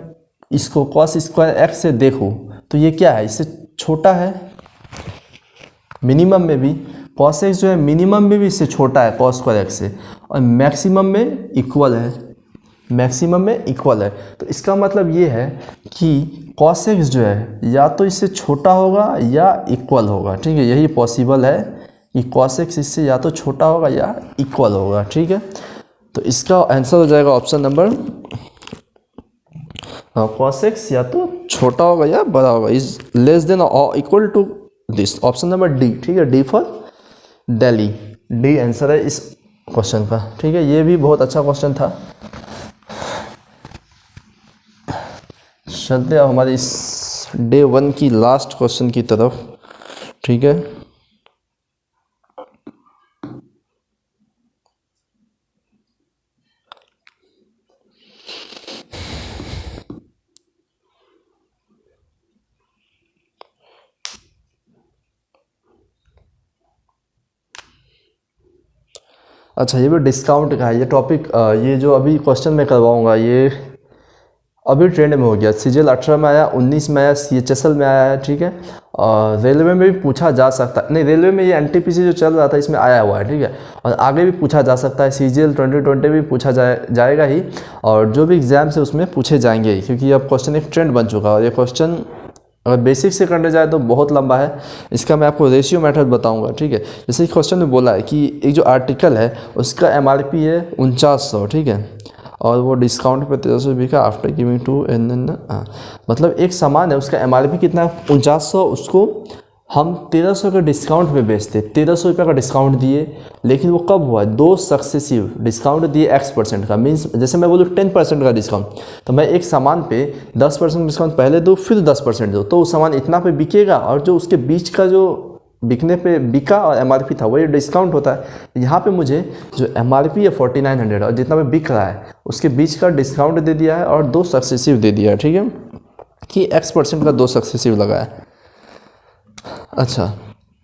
इसको cos स्क्वायर x से देखूँ तो ये क्या है, इससे छोटा है मिनिमम में भी, cos x जो है मिनिमम में भी इससे छोटा है cos स्क्वायर x से, और मैक्सिमम में इक्वल है, मैक्सिमम में इक्वल है। तो इसका मतलब ये है कि cos x जो है या तो इससे छोटा होगा या इक्वल होगा, ठीक है, यही पॉसिबल है कि cos x इससे या तो छोटा होगा या इक्वल होगा, ठीक है। तो इसका आंसर हो जाएगा ऑप्शन नंबर, cos x या तो छोटा होगा या बड़ा होगा, इज लेस देन और equal to this, option number D, ठीक है, D for Delhi, D answer है इस क्वेश्चन का, ठीक है। ये भी बहुत अच्छा क्वेश्चन था। चलते हैं हमारे इस डे 1 की लास्ट क्वेश्चन की तरफ, ठीक है। अच्छा, ये भी डिस्काउंट का है ये टॉपिक, ये जो अभी क्वेश्चन मैं करवाऊंगा ये अभी ट्रेंड में हो गया, सीजीएल 18 में आया, 19 में आया, CHSL में आया है, ठीक है। और रेलवे में भी पूछा जा सकता है, नहीं रेलवे में ये NTPC जो चल रहा था इसमें आया हुआ है, ठीक है, और आगे भी पूछा जा सकता है, CGL 2020 भी पूछा जाएगा ही, और जो भी एग्जाम्स है उसमें पूछे जाएंगे ही, क्योंकि अब क्वेश्चन एक ट्रेंड बन चुका है। और ये क्वेश्चन अगर बेसिक से करने जाए तो बहुत लंबा है, इसका मैं आपको रेशियो मेथड बताऊंगा, ठीक है। जैसे कि क्वेश्चन में बोला है कि एक जो आर्टिकल है उसका MRP है 4900, ठीक है, और वो डिस्काउंट पे 1300 बिका आफ्टर गिविंग टू एन, मतलब एक सामान है उसका MRP कितना है 4900, उसको हम 1300 के डिस्काउंट पे बेचते, 1300 रुपये का डिस्काउंट दिए, लेकिन वो कब हुआ, 2 सक्सेसिव डिस्काउंट दिए X% का, मीन्स जैसे मैं बोलूँ 10% का डिस्काउंट, तो मैं एक सामान पे 10% डिस्काउंट पहले दूँ फिर 10% दूँ, तो वो सामान इतना पे बिकेगा, और जो उसके बीच का जो बिकने पे बिका और MRP था वही डिस्काउंट होता है। यहाँ पे मुझे जो MRP है 4900 और जितना पे बिक रहा है उसके बीच का डिस्काउंट दे दिया है और 2 सक्सेसिव दे दिया है, ठीक है, कि X% का 2 सक्सेसिव लगा है। अच्छा,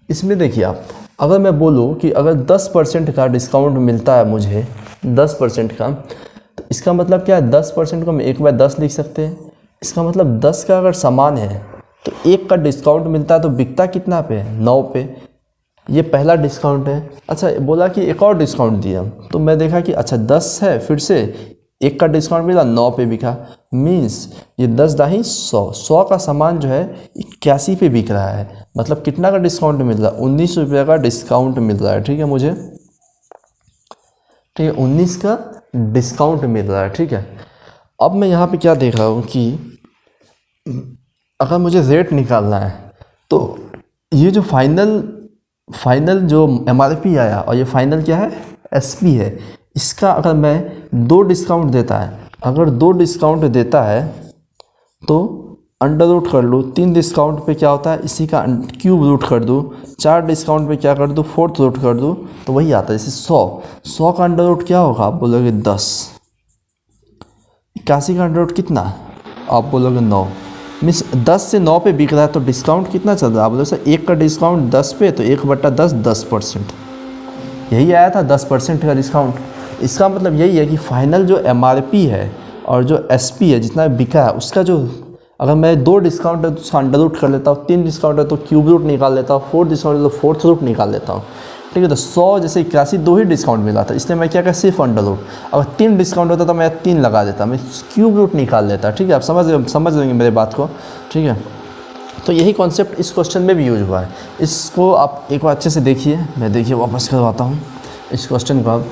इसमें देखिए आप, अगर मैं बोलूँ कि अगर 10% का डिस्काउंट मिलता है मुझे 10% का, तो इसका मतलब क्या है, 10% को हम 1/10 लिख सकते हैं। इसका मतलब 10 का अगर सामान है तो 1 का डिस्काउंट मिलता है, तो बिकता कितना पे, 9 पे, ये पहला डिस्काउंट है। अच्छा, बोला कि एक और डिस्काउंट दिया, तो मैं देखा कि अच्छा 10 है, फिर से 1 का डिस्काउंट मिला, 9 पे बिका, मीन्स ये 10 दाही 100 का सामान जो है 81 पे बिक रहा है, मतलब कितना का डिस्काउंट मिल रहा है, 19 रुपये का डिस्काउंट मिल रहा है, ठीक है, मुझे, ठीक है, 19 का डिस्काउंट मिल रहा है, ठीक है। अब मैं यहाँ पे क्या देख रहा हूँ कि अगर मुझे रेट निकालना है तो ये जो फाइनल जो MRP आया और ये फाइनल क्या है SP है, इसका अगर मैं 2 डिस्काउंट देता है, अगर 2 डिस्काउंट देता है तो अंडर रूट कर लूँ, 3 डिस्काउंट पे क्या होता है इसी का क्यूब रूट कर दूँ, 4 डिस्काउंट पे क्या कर दूँ 4th रूट कर दूँ, तो वही आता है। जैसे 100 का अंडर रूट क्या होगा, आप बोलोगे 10, 81 का अंडर रूट कितना, आप बोलोगे 9, मीन्स 10 से 9 पे बिक रहा है, तो डिस्काउंट कितना चल रहा है, आप बोलोगे सर 1 का डिस्काउंट 10 पे, तो 1/10 10%, यही आया था 10% का डिस्काउंट। इसका मतलब यही है कि फाइनल जो MRP है और जो SP है जितना बिका है उसका जो अगर मैं 2 डिस्काउंट है तो उसका अंडर रूट कर लेता हूँ, 3 डिस्काउंट है तो क्यूब रूट निकाल लेता हूँ, 4 डिस्काउंट है तो फोर्थ रूट निकाल लेता हूँ। ठीक है, तो 100 जैसे 81 2 ही डिस्काउंट मिला था, इसलिए मैं क्या क्या सिर्फ अंडर रूट। अगर 3 डिस्काउंट होता तो मैं 3 लगा देता, मैं क्यूब रूट निकाल लेता। ठीक है, आप समझ लेंगे मेरे बात को। ठीक है, तो यही कॉन्सेप्ट इस क्वेश्चन में भी यूज हुआ है। इसको आप एक बार अच्छे से देखिए, मैं देखिए वापस करवाता हूँ इस क्वेश्चन को आप।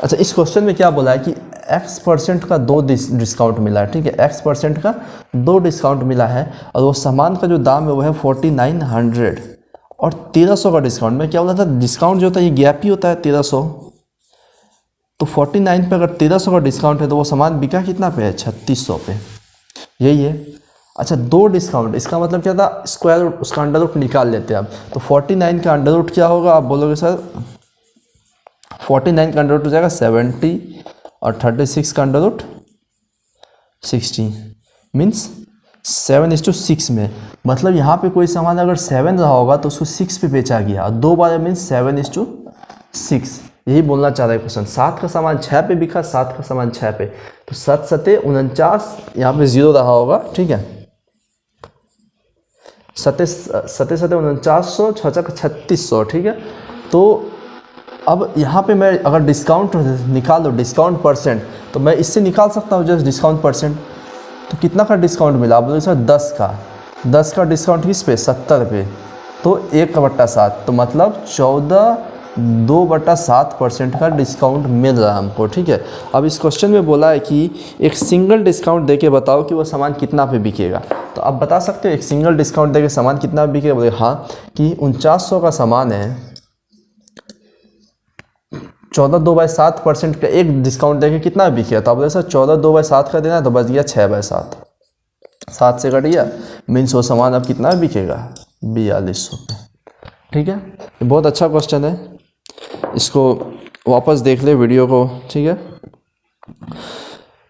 अच्छा, इस क्वेश्चन में क्या बोला है कि x% का 2 डिस्काउंट मिला है। ठीक है, x% का 2 डिस्काउंट मिला है और वो सामान का जो दाम है वो है 4900 और 1300 का डिस्काउंट। मैं क्या बोला था, डिस्काउंट जो होता है ये गैप ही होता है 1300, तो 49 पे अगर 1300 का डिस्काउंट है तो वो सामान बिका कितना पे है, 3600 पे, यही है। अच्छा, 2 डिस्काउंट, इसका मतलब क्या था, स्क्वायर रूट, उसका अंडर रूट निकाल लेते हैं आप। तो 49 का अंडर रूट क्या होगा, आप बोलोगे सर 49 का अंडर रूट हो जाएगा 70 और 36 का अंडर रूट 60, मीन्स 7:6 में। मतलब यहाँ पे कोई सामान अगर 7 रहा होगा तो उसको 6 पे बेचा गया और 2 बार मीन्स 7:6, यही बोलना चाह रहा है क्वेश्चन। 7 का सामान 6 पे बिका, 7 का सामान 6 पे, तो 7 सते 49, यहाँ पे 0 रहा होगा। ठीक है, 7 सते 4900, 6 3600। ठीक है, तो अब यहाँ पे मैं अगर डिस्काउंट निकाल दो, डिस्काउंट परसेंट, तो मैं इससे निकाल सकता हूँ जस्ट डिस्काउंट परसेंट। तो कितना का डिस्काउंट मिला, आप बोलोगे सर 10 का डिस्काउंट किस पे, 70 पे, तो 1/7, तो मतलब 2/7% का डिस्काउंट मिल रहा है हमको। ठीक है, अब इस क्वेश्चन में बोला है कि एक सिंगल डिस्काउंट देके बताओ कि वो सामान कितना पे बिकेगा। तो आप बता सकते हो एक सिंगल डिस्काउंट देके सामान कितना पे बिकेगा। बोले हाँ कि 4900 का सामान है, 14 2/7% का एक डिस्काउंट देके कितना बिकेगा। तो आप बोले सर 14 2/7 का देना, तो बच गया 6/7, 7 से कट गया, मीन्स वो सामान अब कितना बिकेगा, 4200 पे। ठीक है, ये बहुत अच्छा क्वेश्चन है, इसको वापस देख ले वीडियो को। ठीक है,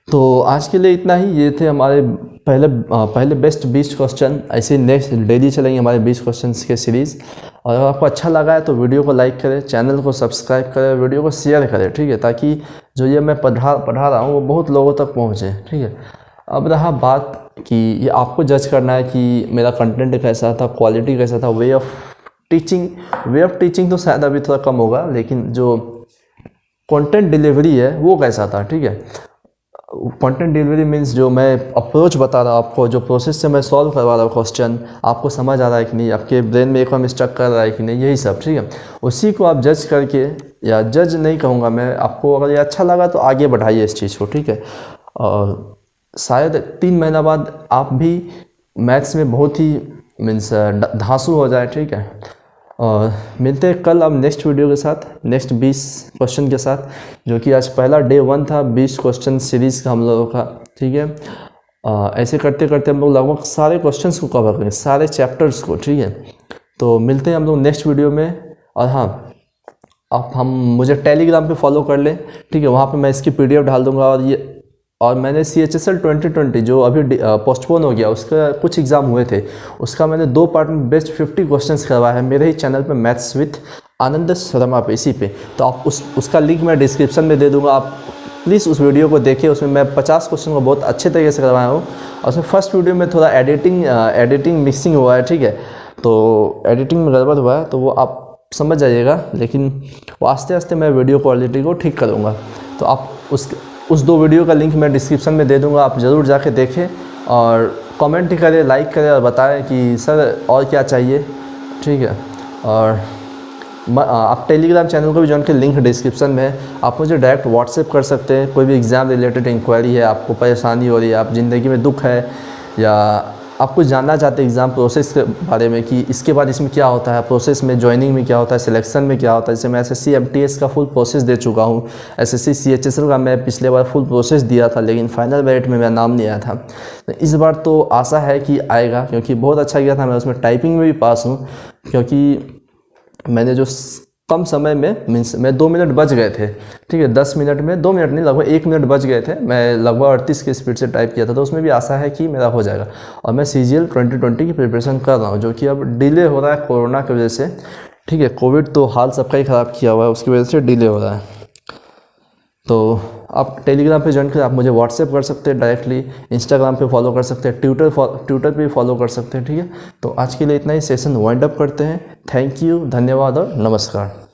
तो आज के लिए इतना ही। ये थे हमारे पहले बेस्ट 20 क्वेश्चन। ऐसे नेक्स्ट डेली चलेंगे हमारे 20 क्वेश्चन के सीरीज़। और अगर आपको अच्छा लगा है तो वीडियो को लाइक करें, चैनल को सब्सक्राइब करें, वीडियो को शेयर करें। ठीक है, ताकि जो ये मैं पढ़ा रहा हूँ वो बहुत लोगों तक पहुँचे। ठीक है, अब रहा बात कि ये आपको जज करना है कि मेरा कंटेंट कैसा था, क्वालिटी कैसा था, वे ऑफ टीचिंग तो शायद अभी थोड़ा कम होगा, लेकिन जो कंटेंट डिलीवरी है वो कैसा था। ठीक है, कंटेंट डिलीवरी मीन्स जो मैं अप्रोच बता रहा हूँ आपको, जो प्रोसेस से मैं सॉल्व करवा रहा हूँ क्वेश्चन, आपको समझ आ रहा है कि नहीं, आपके ब्रेन में एक बार मिस्टेक कर रहा है कि नहीं, यही सब। ठीक है, उसी को आप जज करके, या जज नहीं कहूँगा मैं आपको, अगर ये अच्छा लगा तो आगे बढ़ाइए इस चीज़ को। ठीक है, और शायद 3 महीना बाद आप भी मैथ्स में बहुत ही मीन्स धांसू हो जाए। ठीक है, और मिलते हैं कल अब नेक्स्ट वीडियो के साथ, नेक्स्ट 20 क्वेश्चन के साथ, जो कि आज पहला डे 1 था 20 क्वेश्चन सीरीज़ का हम लोगों का। ठीक है, ऐसे करते करते हम लोग लगभग सारे क्वेश्चंस को कवर करेंगे, सारे चैप्टर्स को। ठीक है, तो मिलते हैं हम लोग नेक्स्ट वीडियो में। और हाँ, आप मुझे टेलीग्राम पे फॉलो कर लें। ठीक है, वहाँ पे मैं इसकी PDF डाल दूँगा। और मैंने CHSL 2020 जो अभी पोस्टपोन हो गया, उसका कुछ एग्ज़ाम हुए थे, उसका मैंने 2 पार्ट में बेस्ट 50 क्वेश्चंस करवाया है मेरे ही चैनल पे, मैथ्स विथ आनंद शर्मा पे, इसी पे। तो आप उसका लिंक मैं डिस्क्रिप्शन में दे दूँगा, आप प्लीज़ उस वीडियो को देखिए। उसमें मैं 50 क्वेश्चन को बहुत अच्छे तरीके से करवाया हूँ। और उसमें फर्स्ट वीडियो में थोड़ा एडिटिंग मिक्सिंग हुआ है। ठीक है, तो एडिटिंग में गड़बड़ हुआ है, तो वो आप समझ जाइएगा, लेकिन वो आस्ते आस्ते मैं वीडियो क्वालिटी को ठीक करूँगा। तो आप उस 2 वीडियो का लिंक मैं डिस्क्रिप्शन में दे दूंगा, आप ज़रूर जाके देखें और कमेंट करें, लाइक करें और बताएं कि सर और क्या चाहिए। ठीक है, और आप टेलीग्राम चैनल को भी ज्वाइन कर, लिंक डिस्क्रिप्शन में है। आप मुझे डायरेक्ट व्हाट्सएप कर सकते हैं, कोई भी एग्ज़ाम रिलेटेड इंक्वायरी है, आपको परेशानी हो रही है, आप ज़िंदगी में दुख है, या आप कुछ जानना चाहते हैं एग्ज़ाम प्रोसेस के बारे में कि इसके बाद इसमें क्या होता है, प्रोसेस में ज्वाइनिंग में क्या होता है, सिलेक्शन में क्या होता है। जैसे मैं SSC MTS का फुल प्रोसेस दे चुका हूँ, SSC CHSL का मैं पिछले बार फुल प्रोसेस दिया था, लेकिन फाइनल मेरिट में मेरा नाम नहीं आया था। तो इस बार तो आशा है कि आएगा, क्योंकि बहुत अच्छा गया था, मैं उसमें टाइपिंग में भी पास हूँ। क्योंकि मैंने जो कम समय में मीन्स मैं 2 मिनट बच गए थे। ठीक है, 10 मिनट में 2 मिनट नहीं, लगभग 1 मिनट बच गए थे। मैं लगभग 38 की स्पीड से टाइप किया था, तो उसमें भी आशा है कि मेरा हो जाएगा। और मैं CGL 2020 की प्रिपरेशन कर रहा हूँ, जो कि अब डिले हो रहा है कोरोना की वजह से। ठीक है, कोविड तो हाल सबका ही ख़राब किया हुआ है, उसकी वजह से डिले हो रहा है। तो आप टेलीग्राम पे ज्वाइन करें, आप मुझे व्हाट्सएप कर सकते हैं डायरेक्टली, इंस्टाग्राम पे फॉलो कर सकते हैं, ट्विटर पे फॉलो कर सकते हैं, ठीक है। तो आज के लिए इतना ही, सेशन वाइंड अप करते हैं। थैंक यू, धन्यवाद और नमस्कार।